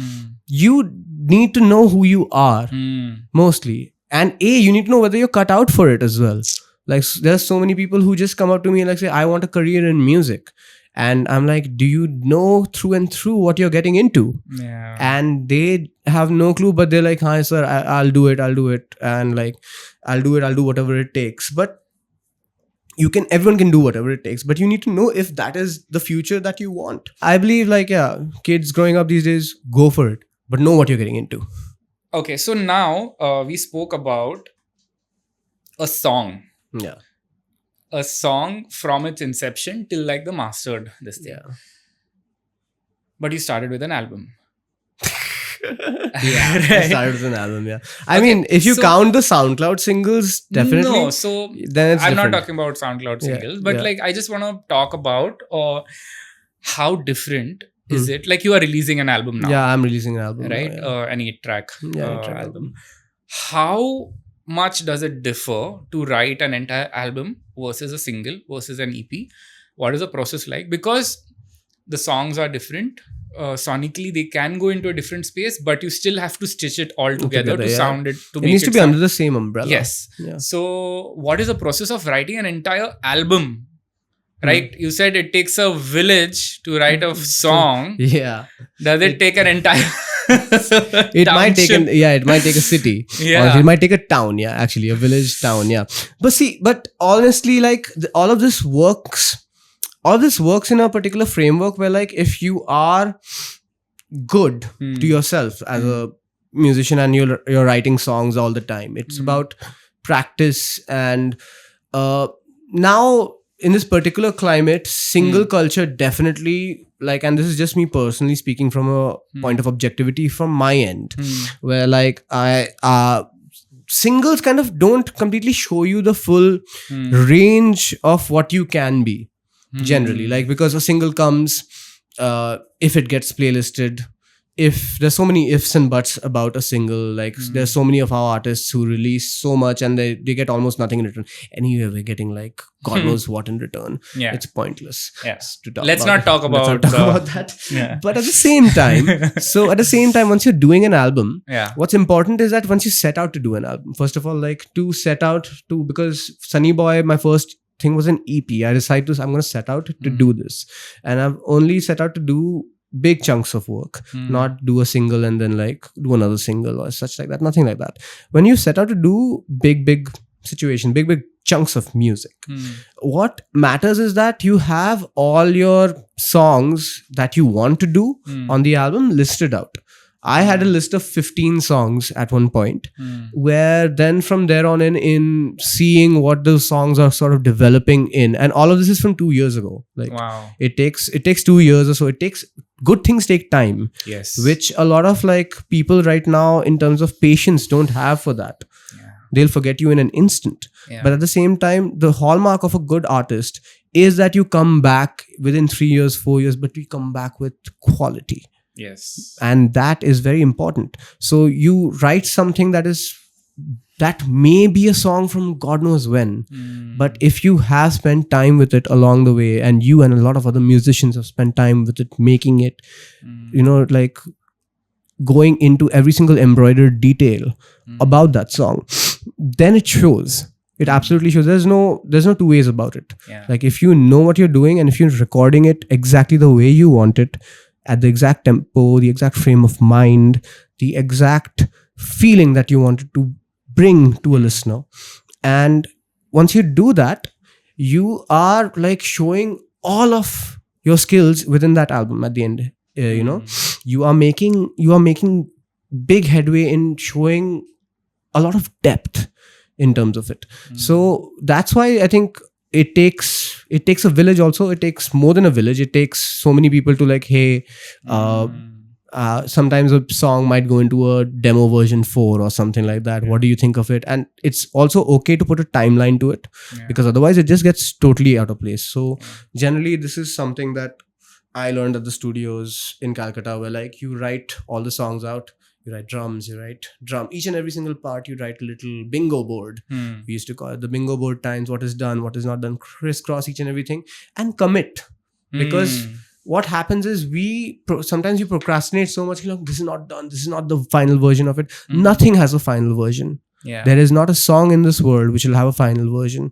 you need to know who you are mostly. And you need to know whether you're cut out for it as well. Like there's so many people who just come up to me and like say, I want a career in music. And I'm like, do you know through and through what you're getting into? Yeah. And they have no clue, but they're like, hi sir, I'll do it. And like, I'll do whatever it takes. But everyone can do whatever it takes, but you need to know if that is the future that you want. I believe like, kids growing up these days, go for it, but know what you're getting into. Okay. So now we spoke about a song. Yeah. A song from its inception till like the mastered this thing. Yeah. But you started with an album. I started with an album, I mean, if you count the SoundCloud singles, definitely. No, so then it's I'm different. not talking about SoundCloud singles, but like I just want to talk about how different is it? Like you are releasing an album now. Yeah, I'm releasing an album. Right? Now, An 8-track track album. How much does it differ to write an entire album versus a single versus an EP? What is the process like? Because the songs are different. Sonically, they can go into a different space, but you still have to stitch it all together to sound it. It needs to be under the same umbrella. Yes. Yeah. So, what is the process of writing an entire album? Right? You said it takes a village to write a song. Yeah. Does it take an entire... it might take a city. Yeah. Or it might take a town. Yeah, actually, a village town. Yeah. But honestly, like all of this works in a particular framework where like if you are good to yourself as a musician and you're writing songs all the time, it's about practice. And now in this particular climate, single culture definitely, like, and this is just me personally speaking from a point of objectivity from my end, where like singles kind of don't completely show you the full range of what you can be generally. Like, because a single comes, if it gets playlisted, if there's so many ifs and buts about a single, like there's so many of our artists who release so much and they get almost nothing in return. Anyway, we're getting like God knows what in return. Yeah. It's pointless. Yes. Let's not talk about that. Yeah. But at the same time, once you're doing an album, what's important is that once you set out to do an album, first of all, like because Sunny Boy, my first thing was an EP. I decided I'm going to set out to do this. And I've only set out to do big chunks of work, not do a single and then like do another single or such like that. Nothing like that. When you set out to do big situation, big chunks of music, what matters is that you have all your songs that you want to do on the album listed out. I had a list of 15 songs at one point, where then from there on in seeing what those songs are sort of developing in, and all of this is from 2 years ago. Like, wow. It takes 2 years or so. Good things take time. Yes. Which a lot of like people right now in terms of patience don't have for that. Yeah. They'll forget you in an instant. Yeah. But at the same time, the hallmark of a good artist is that you come back within 3 years, 4 years, but we come back with quality. Yes. And that is very important. So you write something that may be a song from God knows when. But if you have spent time with it along the way, and you and a lot of other musicians have spent time with it, making it, like going into every single embroidered detail about that song, then it shows. It absolutely shows. There's no two ways about it. Yeah. Like if you know what you're doing and if you're recording it exactly the way you want it, at the exact tempo, the exact frame of mind, the exact feeling that you wanted to bring to a listener. And once you do that, you are like showing all of your skills within that album at the end. You know, you are making big headway in showing a lot of depth in terms of it. So that's why I think it takes a village also. It takes more than a village. It takes so many people to like, hey, sometimes a song might go into a demo version 4 or something like that. What do you think of it? And it's also okay to put a timeline to it, because otherwise it just gets totally out of place. So generally this is something that I learned at the studios in Calcutta, where like you write all the songs out. You write drums, each and every single part, you write a little bingo board. We used to call it the bingo board times, what is done, what is not done, crisscross each and everything, and commit. Because what happens is sometimes you procrastinate so much, you know, this is not done, this is not the final version of it. Nothing has a final version. There is not a song in this world which will have a final version.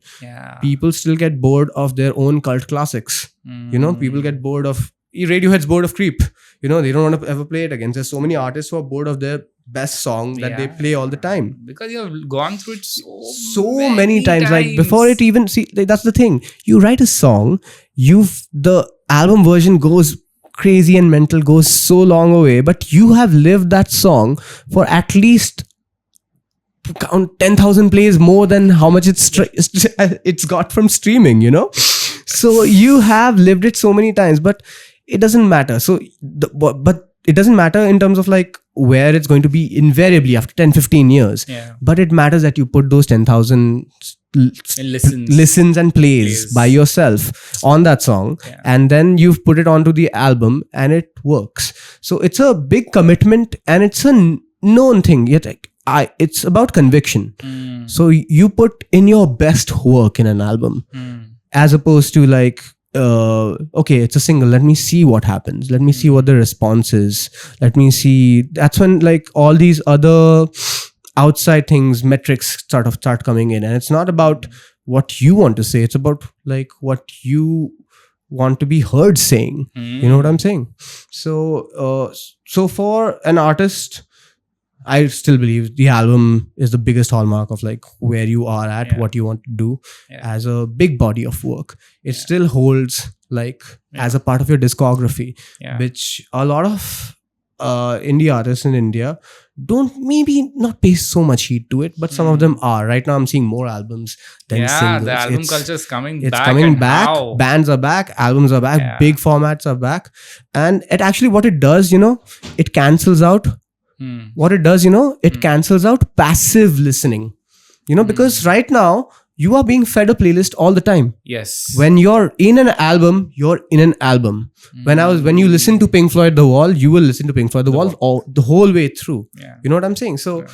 People still get bored of their own cult classics. You know, people get bored of Radiohead's bored of Creep. You know, they don't want to ever play it again. There's so many artists who are bored of their best song that they play all the time. Because you've gone through it so many times. Like before it even, see, that's the thing. You write a song, the album version goes crazy and mental, goes so long away, but you have lived that song for at least count 10,000 plays more than how much it's got from streaming, you know? So you have lived it so many times, but it doesn't matter. So, but it doesn't matter in terms of like where it's going to be invariably after 10-15 years. But it matters that you put those 10,000 listens and plays by yourself on that song, and then you've put it onto the album and it works. So it's a big commitment, and it's a known thing. Yet it's about conviction. So you put in your best work in an album, as opposed to like, okay, it's a single, let me see what happens, let me see what the response is, let me see. That's when like all these other outside things, metrics start coming in, and it's not about what you want to say, it's about like what you want to be heard saying. You know what I'm saying? So for an artist, I still believe the album is the biggest hallmark of like where you are at, what you want to do as a big body of work. It still holds like as a part of your discography, which a lot of indie artists in India don't maybe not pay so much heed to it, but some of them are. Right now I'm seeing more albums than singles. The album culture is coming back. It's coming back. How? Bands are back, albums are back, big formats are back. And it actually, what it does, you know, it cancels out what it does, you know, it cancels out passive listening, you know, because right now you are being fed a playlist all the time. Yes. When you're in an album, you're in an album. When you listen to Pink Floyd The Wall, you will listen to Pink Floyd The Wall the whole way through. You know what I'm saying? So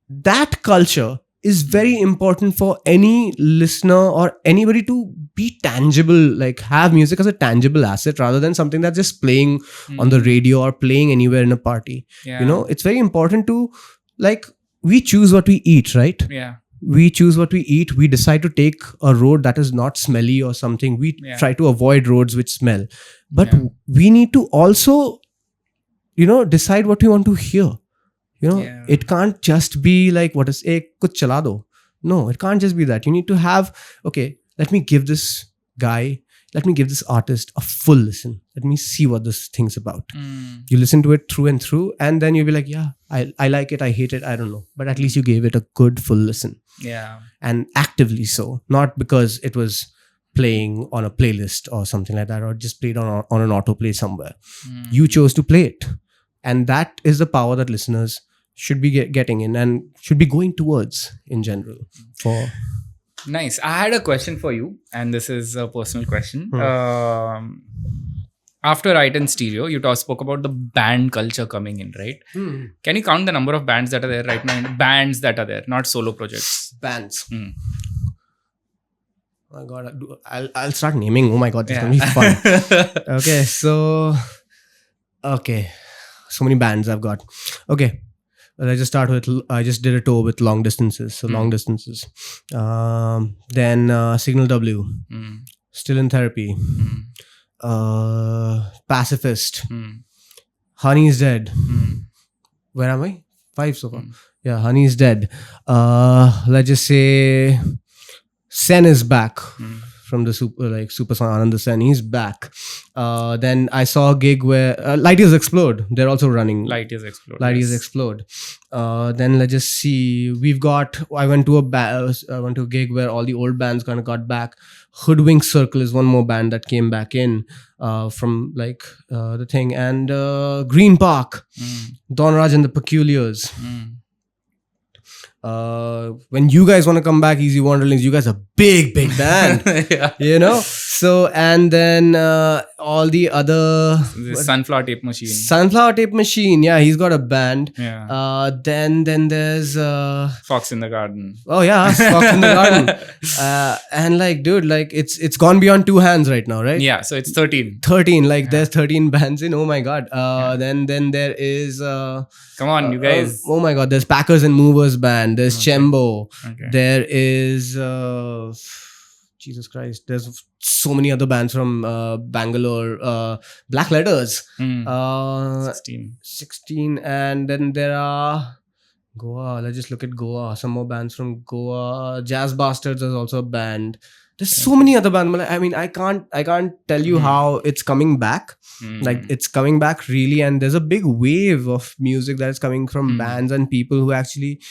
that culture is very important for any listener or anybody to be tangible, like have music as a tangible asset rather than something that's just playing on the radio or playing anywhere in a party. You know, it's very important to like, we choose what we eat, right? We choose what we eat. We decide to take a road that is not smelly or something. We try to avoid roads which smell. But we need to also, you know, decide what we want to hear. You know, it can't just be like, what is, kuch chala do. No, it can't just be that. You need to have, okay, let me give this artist a full listen. Let me see what this thing's about. You listen to it through and through, and then you'll be like, yeah, I like it, I hate it, I don't know. But at least you gave it a good full listen. And actively so. Not because it was playing on a playlist or something like that, or just played on an autoplay somewhere. You chose to play it. And that is the power that listeners should be getting in and should be going towards in general. Nice. I had a question for you, and this is a personal question. After Right and Stereo, you spoke about the band culture coming in, right? Can you count the number of bands that are there right now? Bands that are there, not solo projects. Bands. Oh my God, I'll start naming. Oh my God, this is going to be fun. Okay, so many bands I've got. Okay. Well, I just did a tour with long distances. So long distances. Then Signal W. Still in Therapy. Pacifist. Honey's Dead. Where am I? 5 so far. Yeah, Honey's Dead. Let's just say Sen is back from the Super Song Anand Sen. He's back. Then I saw a gig where Light Years Explode. They're also running. Light Years Explode. Light Years Explode. Then let's just see. I went to a gig where all the old bands kind of got back. Hoodwink Circle is one more band that came back in from the thing. And Green Park. Don Raj and the Peculiars. When you guys want to come back, Easy Wanderlings, you guys are big band. Yeah. So, and then all the other Sunflower Tape Machine. Yeah, he's got a band. Yeah. Then there's Fox in the Garden. Oh yeah, Fox in the Garden. And dude, it's gone beyond 2 hands right now, right? Yeah, so it's 13. There's 13 bands in. Oh my god. Then there is come on, you guys. Oh my god, there's Packers and Movers band. There's Chembo. Okay. There is Jesus Christ. There's so many other bands from Bangalore. Black Letters. 16. And then there are Goa. Let's just look at Goa. Some more bands from Goa. Jazz Bastards is also a band. There's so many other bands. I mean, I can't tell you how it's coming back. It's coming back really, and there's a big wave of music that is coming from bands and people who actually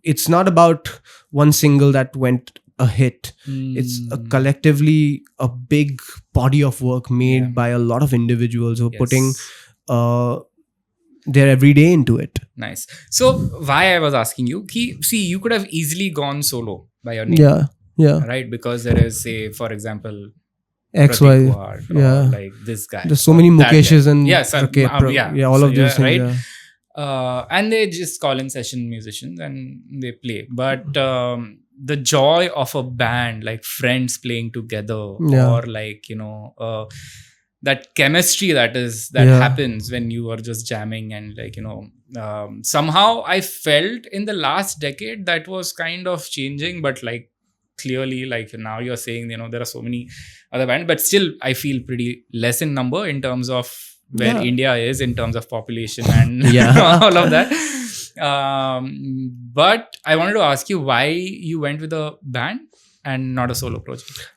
it's not about one single that went a hit. It's collectively a big body of work made by a lot of individuals who are putting their everyday into it. Nice. So why I was asking you, you could have easily gone solo by your name. Yeah. Right? Because there is, say, for example, XY. Or this guy. There's so many Mukeshes and all of these things. Right? And they just call in session musicians and they play. But the joy of a band, like friends playing together, or that chemistry that happens when you are just jamming, and somehow I felt in the last decade that was kind of changing, but clearly now you're saying there are so many other bands, but still I feel pretty less in number in terms of where India is in terms of population and all of that. But I wanted to ask you why you went with a band and not a solo project.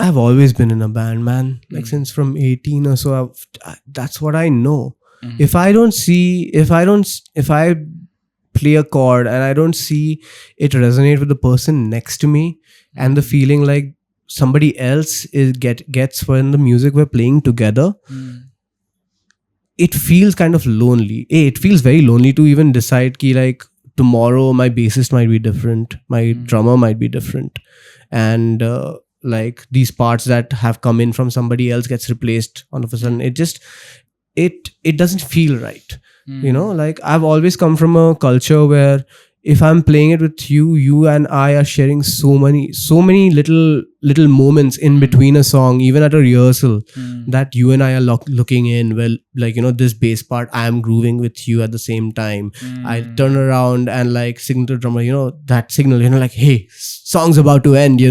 I've always been in a band, man. Since from 18 or so, that's what I know. If I play a chord and I don't see it resonate with the person next to me, and the feeling like somebody else gets when the music we're playing together, it feels kind of lonely. It feels very lonely to even decide tomorrow my bassist might be different, my drummer might be different, and these parts that have come in from somebody else gets replaced all of a sudden. It doesn't feel right. I've always come from a culture where if I'm playing it with you and I are sharing so many little moments in between a song, even at a rehearsal, that you and I are looking in. Well, this bass part, I am grooving with you at the same time. I turn around and signal to the drummer, that signal, hey, song's about to end,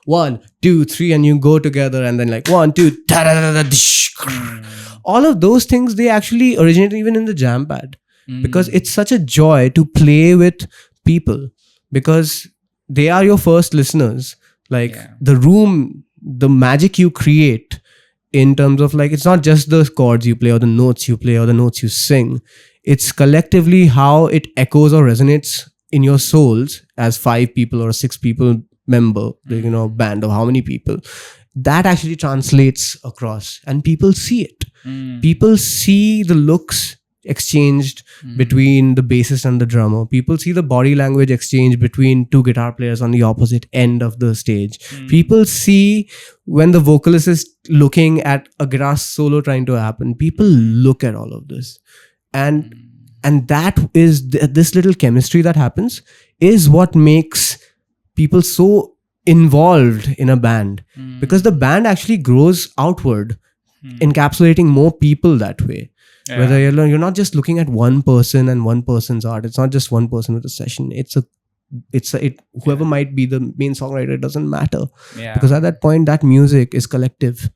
1, 2, 3, and you go together, and then 1, 2, da da da da da. All of those things, they actually originate even in the jam pad. Because it's such a joy to play with people, because they are your first listeners. The room, the magic you create in terms of it's not just the chords you play or the notes you play or the notes you sing. It's collectively how it echoes or resonates in your souls as 5 people or 6 people member, band of how many people. That actually translates across, and people see it. People see the looks exchanged between the bassist and the drummer. People see the body language exchange between 2 guitar players on the opposite end of the stage. People see when the vocalist is looking at a guitar solo trying to happen. People look at all of this, and that is this little chemistry that happens is what makes people so involved in a band, because the band actually grows outward, encapsulating more people that way. Whether you're not just looking at one person and one person's art. It's not just one person with a session. Whoever might be the main songwriter, it doesn't matter. Because at that point, that music is collective,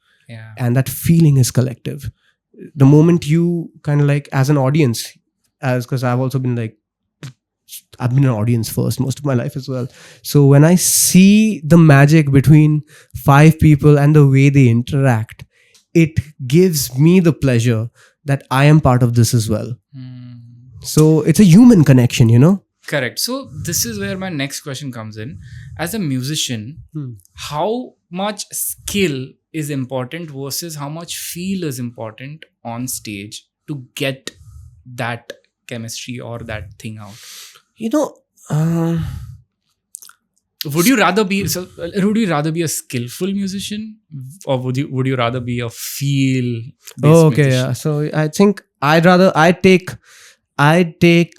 and that feeling is collective. The moment you kind of as an audience, because I've also been I've been an audience first most of my life as well. So when I see the magic between 5 people and the way they interact, it gives me the pleasure that I am part of this as well. So it's a human connection, you know? Correct. So this is where my next question comes in. As a musician, how much skill is important versus how much feel is important on stage to get that chemistry or that thing out? You know, would you rather be a skillful musician, or would you rather be a feel based musician? yeah. So I think I take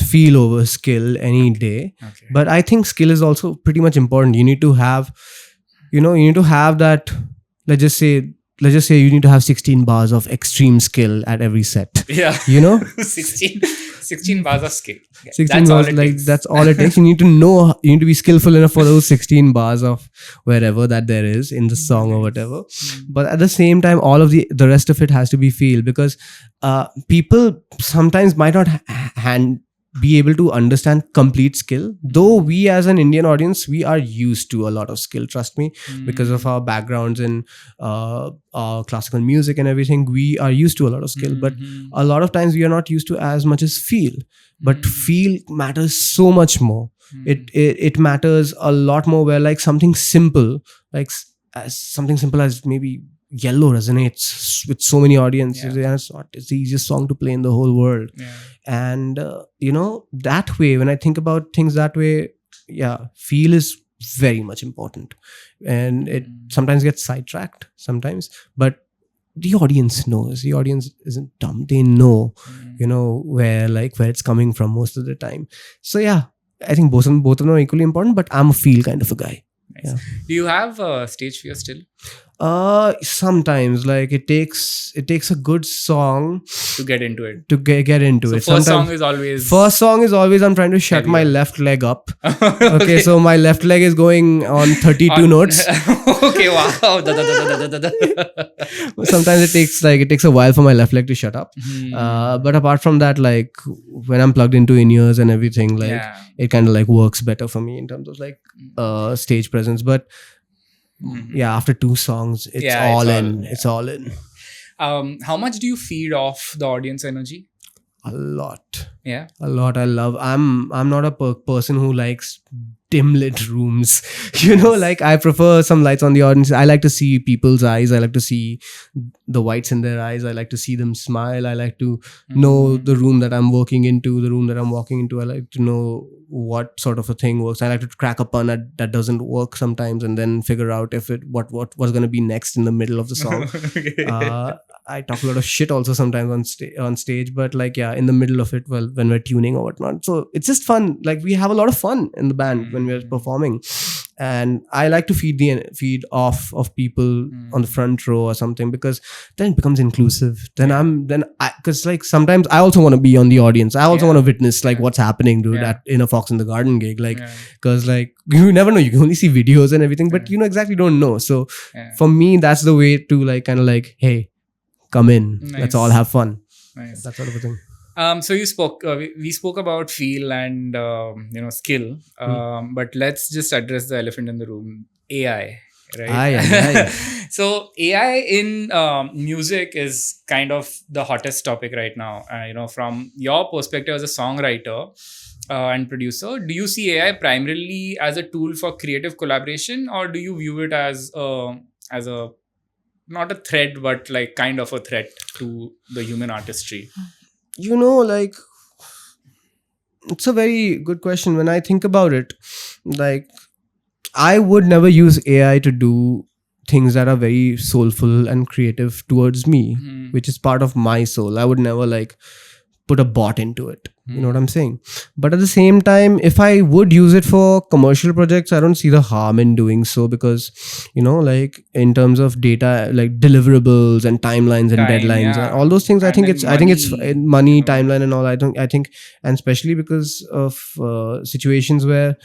feel over skill any day. Okay. But I think skill is also pretty much important. You need to have that. Let's just say you need to have 16 bars of extreme skill at every set. Yeah. You know, 16 bars of skill. Yeah, 16 that's bars, all it like takes. that's all it takes. You need to be skillful enough for those 16 bars of wherever that there is in the song or whatever. But at the same time, all of the rest of it has to be feel, because people sometimes might not be able to understand complete skill, though we as an Indian audience, we are used to a lot of skill, trust me, because of our backgrounds in classical music and everything. We are used to a lot of skill, but a lot of times we are not used to as much as feel. But feel matters so much more. It matters a lot more, where like something simple as maybe Yellow resonates with so many audiences. Yeah. And it's the easiest song to play in the whole world. Yeah. And that way, when I think about things that way, feel is very much important. And it sometimes gets sidetracked sometimes, but the audience knows. The audience isn't dumb. They know, where it's coming from most of the time. So yeah, I think both of them are equally important, but I'm a feel kind of a guy. Nice. Yeah. Do you have stage fear still? Sometimes it takes a good song To get into it. to get into So it. first Sometimes song is always I'm trying to shut my heavier. left leg up. Okay, so my left leg is going on 32 notes. Okay, wow. Sometimes it takes a while for my left leg to shut up. But apart from that, when I'm plugged into in-ears and everything, it kind of works better for me in terms of stage presence. But after 2 songs, it's all in. It's all in. How much do you feed off the audience energy? A lot. Yeah. A lot. I'm not a person who likes dim lit rooms. I prefer some lights on the audience. I like to see people's eyes. I like to see the whites in their eyes. I like to see them smile. I like to know the room that I'm working into, the room that I'm walking into. I like to know what sort of a thing works. I like to crack a pun that doesn't work sometimes, and then figure out what was going to be next in the middle of the song. I talk a lot of shit also sometimes on stage, but in the middle of it, when we're tuning or whatnot. So it's just fun. We have a lot of fun in the band when we're performing, and I like to feed off of people on the front row or something, because then it becomes inclusive. Because sometimes I also want to be on the audience. I also want to witness what's happening, dude, in a Fox in the Garden gig. Because you never know. You can only see videos and everything, but exactly don't know. So for me, that's the way to hey, come in. Nice. Let's all have fun. Nice. That sort of a thing. So you spoke. We spoke about feel and skill. But let's just address the elephant in the room: AI. Right. Aye. So AI in music is kind of the hottest topic right now. From your perspective as a songwriter and producer, do you see AI primarily as a tool for creative collaboration, or do you view it as a not a threat, but kind of a threat to the human artistry? It's a very good question. When I think about it, I would never use AI to do things that are very soulful and creative towards me, which is part of my soul. I would never put a bot into it. You know what I'm saying? But at the same time, if I would use it for commercial projects, I don't see the harm in doing so, because in terms of data, deliverables and timelines and deadlines and all those things, I think it's money, timeline and all. I think, and especially because of situations where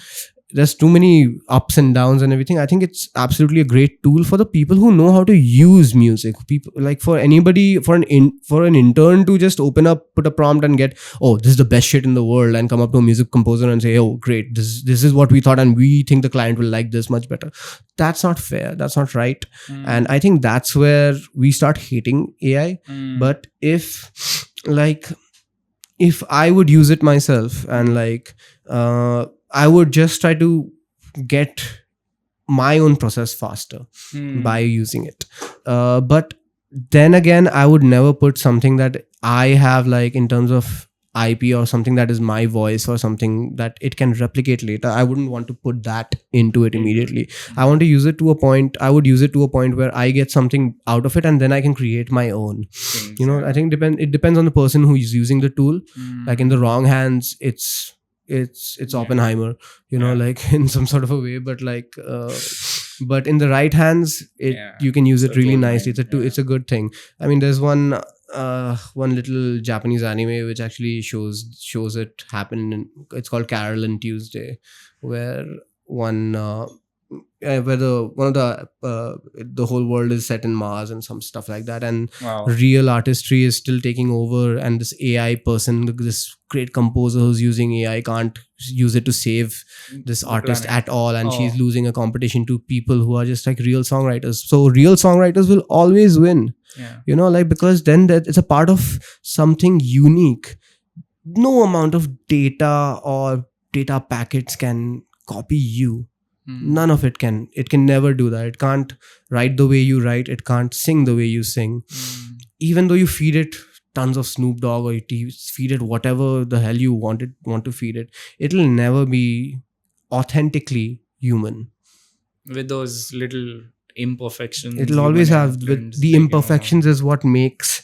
there's too many ups and downs and everything. I think it's absolutely a great tool for the people who know how to use music. People like for anybody, for an intern to just open up, put a prompt and get, oh, this is the best shit in the world, and come up to a music composer and say, oh, great, this is what we thought, and we think the client will like this much better. That's not fair. That's not right. And I think that's where we start hating AI. But if I would use it myself and I would just try to get my own process faster by using it. But then again, I would never put something that I have in terms of IP or something that is my voice or something that it can replicate later. I wouldn't want to put that into it immediately. I want to use it to a point. I would use it to a point where I get something out of it, and then I can create my own. I think it depends on the person who is using the tool. In the wrong hands, it's Oppenheimer, in some sort of a way, but but in the right hands, you can use it really nicely. It's a good thing. I mean, there's one little Japanese anime which actually shows it happen. It's called Carol and Tuesday, where the whole world is set in Mars and some stuff like that, and real artistry is still taking over, and this AI person, this great composer who's using AI, can't use it to save this artist at all, and she's losing a competition to people who are just real songwriters. So real songwriters will always win, because then it's a part of something unique. No amount of data or data packets can copy you. None of it can. It can never do that. It can't write the way you write. It can't sing the way you sing. Even though you feed it tons of Snoop Dogg, or you feed it whatever the hell you want to feed it, it'll never be authentically human. With those little imperfections. It'll always have the imperfections is what makes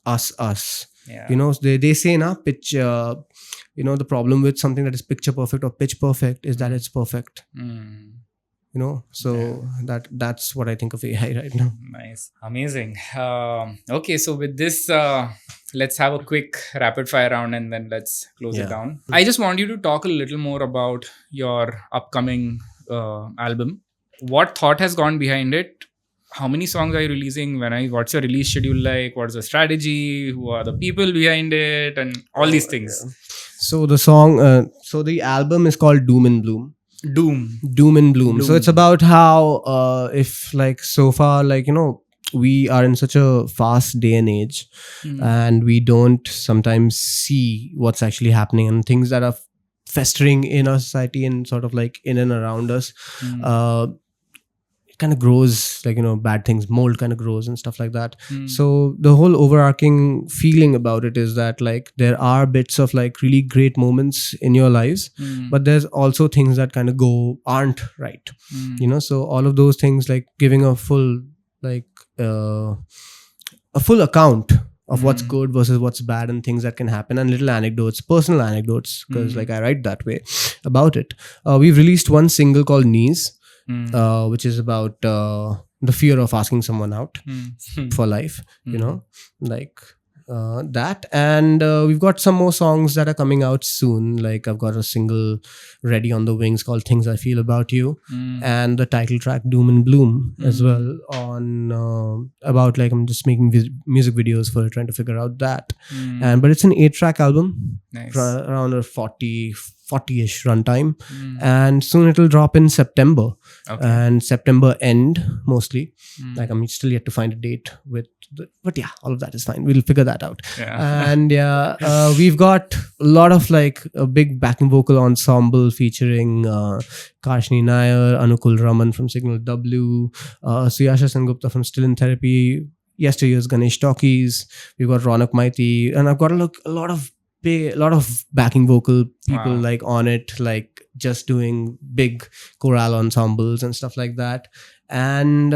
us. Yeah. They say na pitch. The problem with something that is picture perfect or pitch perfect is that it's perfect. That's what I think of AI right now. Nice. Amazing. Okay, so with this, let's have a quick rapid fire round and then let's close it down. I just want you to talk a little more about your upcoming album. What thought has gone behind it? How many songs are you releasing? What's your release schedule like? What's the strategy? Who are the people behind it? And all these things. Yeah. So the album is called Doom and Bloom. Doom and Bloom. So it's about how so far we are in such a fast day and age, and we don't sometimes see what's actually happening, and things that are festering in our society and sort of in and around us. Kind of grows, bad things, mold kind of grows and stuff like that. So the whole overarching feeling about it is that there are bits of really great moments in your lives, but there's also things that kind of aren't right. So all of those things, giving a full account of what's good versus what's bad and things that can happen, and little anecdotes, personal anecdotes, because I write that way about it. We've released one single called Knees, which is about the fear of asking someone out for life, that. And we've got some more songs that are coming out soon. I've got a single ready on the wings called Things I Feel About You, and the title track Doom and Bloom as well, on about I'm just making music videos for it, trying to figure out that. But it's an 8-track album. Nice. Around a 40-ish runtime, and soon it'll drop in September. And September end mostly. I'm still yet to find a date but yeah, all of that is fine. We'll figure that out. And we've got a lot of a big backing vocal ensemble featuring Kashni Nair, Anukul Raman from Signal W, Suyasha Sengupta from Still in Therapy, yesteryear's Ganesh Talkies. We've got Ronak Maiti, and I've got a lot of backing vocal people on it, just doing big choral ensembles and stuff like that. And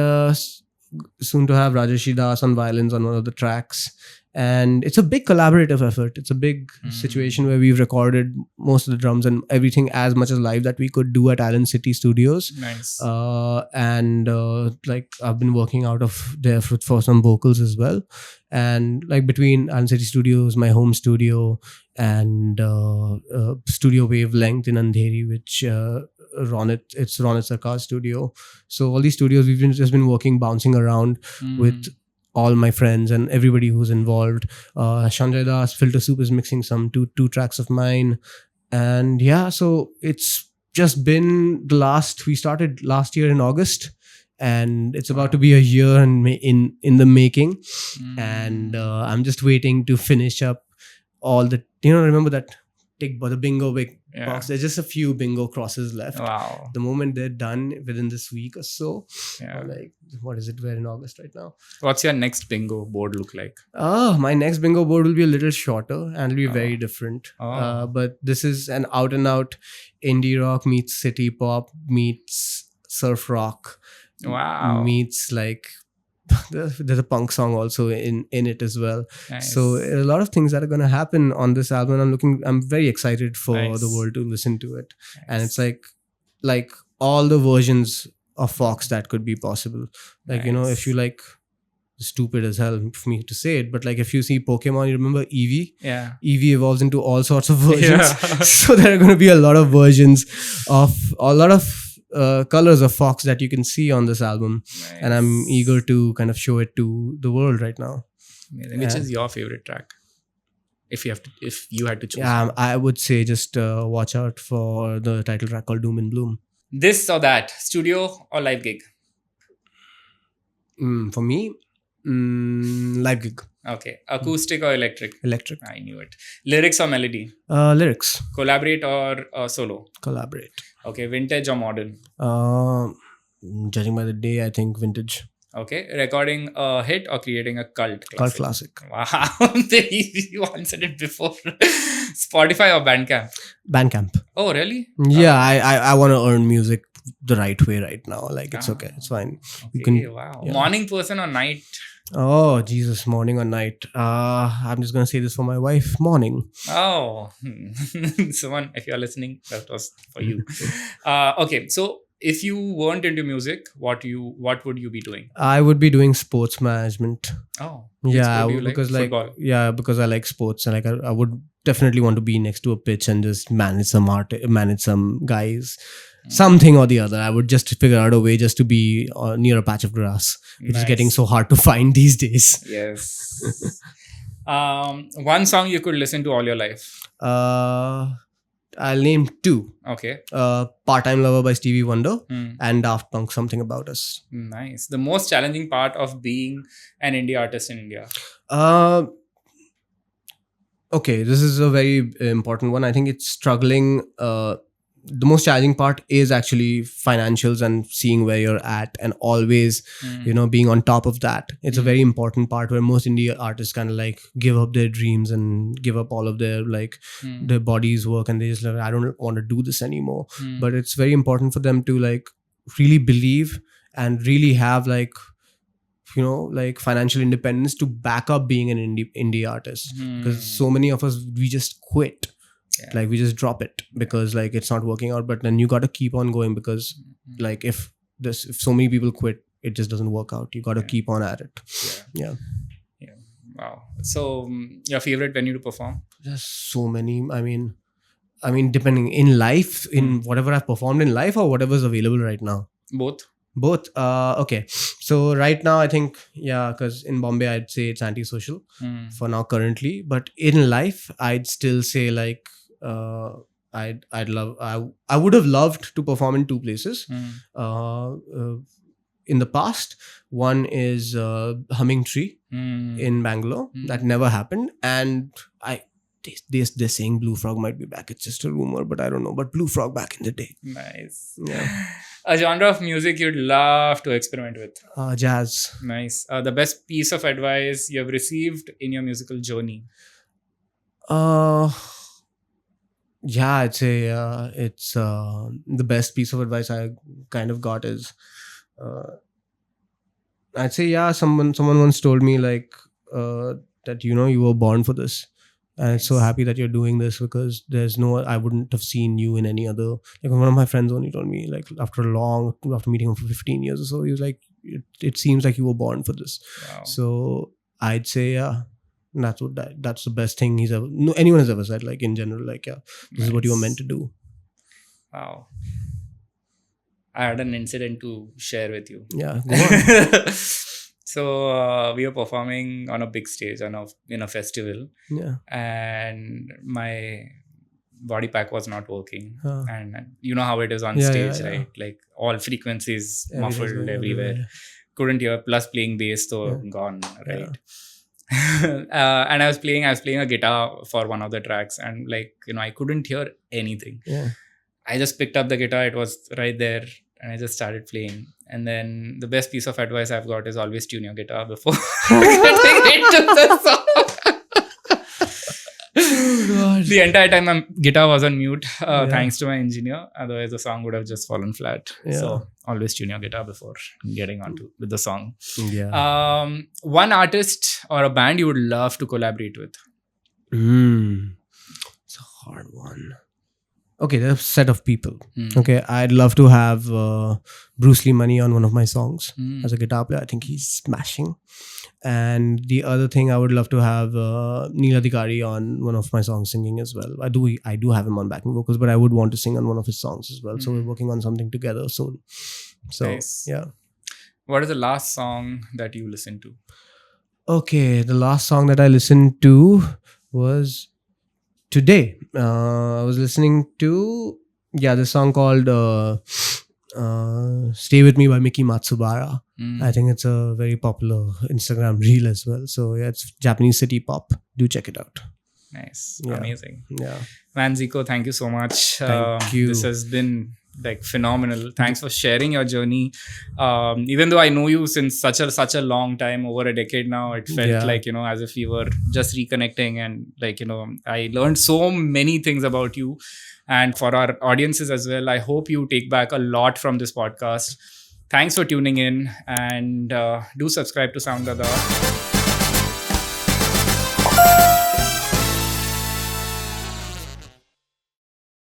soon to have Rajeshi Das on violins on one of the tracks, And it's a big collaborative effort. It's a big situation where we've recorded most of the drums and everything as much as live that we could do at Allen City Studios. Nice. And like I've been working out of there for some vocals as well. And like between Allen City Studios, my home studio, and Studio Wavelength in Andheri, which it's Ronit Sarkar's studio. So all these studios we've just been working, bouncing around with all my friends and everybody who's involved. Sounddada, Filter Soup is mixing some two tracks of mine. And yeah, so it's just been we started last year in August, and it's about to be a year in the making. And I'm just waiting to finish up all the, remember that the bingo big box? There's just a few bingo crosses left. Wow. The moment they're done within this week or so, Yeah. like, what is it? We're in August right now. What's your next bingo board look like? My next bingo board will be a little shorter and it'll be very different. But this is an out and out indie rock meets city pop meets surf rock. Wow. Meets like there's a punk song also in it as well. Nice. So a lot of things that are going to happen on this album. I'm very excited for the world to listen to it. Nice. And it's like all the versions of Fox that could be possible. Like, if you like, stupid as hell for me to say it, but like if you see Pokemon, you remember Eevee? Yeah. Eevee evolves into all sorts of versions. Yeah. So there are going to be a lot of versions of a lot of colors of Fox that you can see on this album. Nice. And I'm eager to kind of show it to the world right now. Amazing. Which is your favorite track? If you had to choose. Yeah, I would say just watch out for the title track called Doom and Bloom. This or that, studio or live gig? For me, live gig. Okay. Acoustic or electric? Electric. I knew it. Lyrics or melody? Lyrics. Collaborate or solo? Collaborate. Okay. Vintage or modern? Judging by the day, I think vintage. Okay. Recording a hit or creating a cult classic? Cult classic. Wow. You answered it before. Spotify or Bandcamp? Bandcamp. Oh, really? Yeah, I want to earn music the right way right now. Like, it's okay. It's fine. Okay, You can, wow. yeah. Morning person or night? Oh, Jesus. Morning or night? I'm just going to say this for my wife. Morning. Oh. Someone, if you're listening, that was for you. Okay. So, if you weren't into music, what would you be doing? I would be doing sports management. Oh. Yeah, Which sport do you because Football. because I like sports, and like I would definitely want to be next to a pitch and just manage some guys, something or the other. I would just figure out a way just to be near a patch of grass, which is getting so hard to find these days. Yes. One song you could listen to all your life. I'll name two. Okay. Part-Time Lover by Stevie Wonder and Daft Punk, Something About Us. Nice. The most challenging part of being an indie artist in India. Okay, this is a very important one. I think it's struggling. The most challenging part is actually financials and seeing where you're at, and always, being on top of that. It's a very important part where most indie artists kind of like give up their dreams and give up all of their their body's work, and they just like, I don't want to do this anymore. But it's very important for them to like really believe and really have financial independence to back up being an indie artist, because so many of us, we just quit. Yeah. Like we just drop it because like it's not working out. But then you got to keep on going, because like if so many people quit, it just doesn't work out. You got to keep on at it. Yeah. Wow. So your favorite venue to perform? There's so many. I mean, depending in life, in whatever I've performed in life or whatever's available right now. Both. Okay. So right now I think, because in Bombay I'd say it's antisocial for now currently. But in life I'd still say like I would have loved to perform in two places. In the past, one is Humming Tree in Bangalore. That never happened, and they're saying Blue Frog might be back. It's just a rumor, but I don't know. But Blue Frog back in the day. Nice. Yeah. A genre of music you'd love to experiment with? Jazz. Nice. The best piece of advice you have received in your musical journey? I'd say it's the best piece of advice I kind of got is I'd say someone once told me like that you were born for this. And so happy that you're doing this, because I wouldn't have seen you in any other. Like, one of my friends only told me, like, after meeting him for 15 years or so, he was like, it seems like you were born for this. Wow. So I'd say, that's the best thing anyone has ever said, like, in general, like, this is what you were meant to do. Wow. I had an incident to share with you. Yeah, go on. So we were performing on a big stage in a festival. Yeah. And my body pack was not working. And you know how it is on Yeah, stage, yeah. right? Like, all frequencies Everything's muffled going everywhere. Couldn't hear, plus playing bass, so gone, right? And I was playing a guitar for one of the tracks, and like, I couldn't hear anything. Yeah. I just picked up the guitar, it was right there, and I just started playing. And then the best piece of advice I've got is always tune your guitar before getting into the song. The entire time my guitar was on mute, thanks to my engineer. Otherwise, the song would have just fallen flat. Yeah. So always tune your guitar before getting with the song. Yeah. One artist or a band you would love to collaborate with? It's a hard one. Okay, there's a set of people. Okay, I'd love to have Bruce Lee Money on one of my songs as a guitar player. I think he's smashing. And the other thing, I would love to have Neil Adhikari on one of my songs singing as well. I do have him on backing vocals, but I would want to sing on one of his songs as well. So we're working on something together soon. So, nice. Yeah. What is the last song that you listened to? Okay, the last song that I listened to was today. I was listening to this song called Stay With Me by Miki Matsubara. I think it's a very popular Instagram reel as well. So yeah, it's Japanese city pop. Do check it out. Nice. Yeah. Amazing. Yeah. Man, Zico, thank you so much. Thank you. This has been like phenomenal. Thanks for sharing your journey. Even though I know you since such a long time, over a decade now, it felt like, as if we were just reconnecting, and like, I learned so many things about you. And for our audiences as well, I hope you take back a lot from this podcast. Thanks for tuning in, and do subscribe to Sounddada.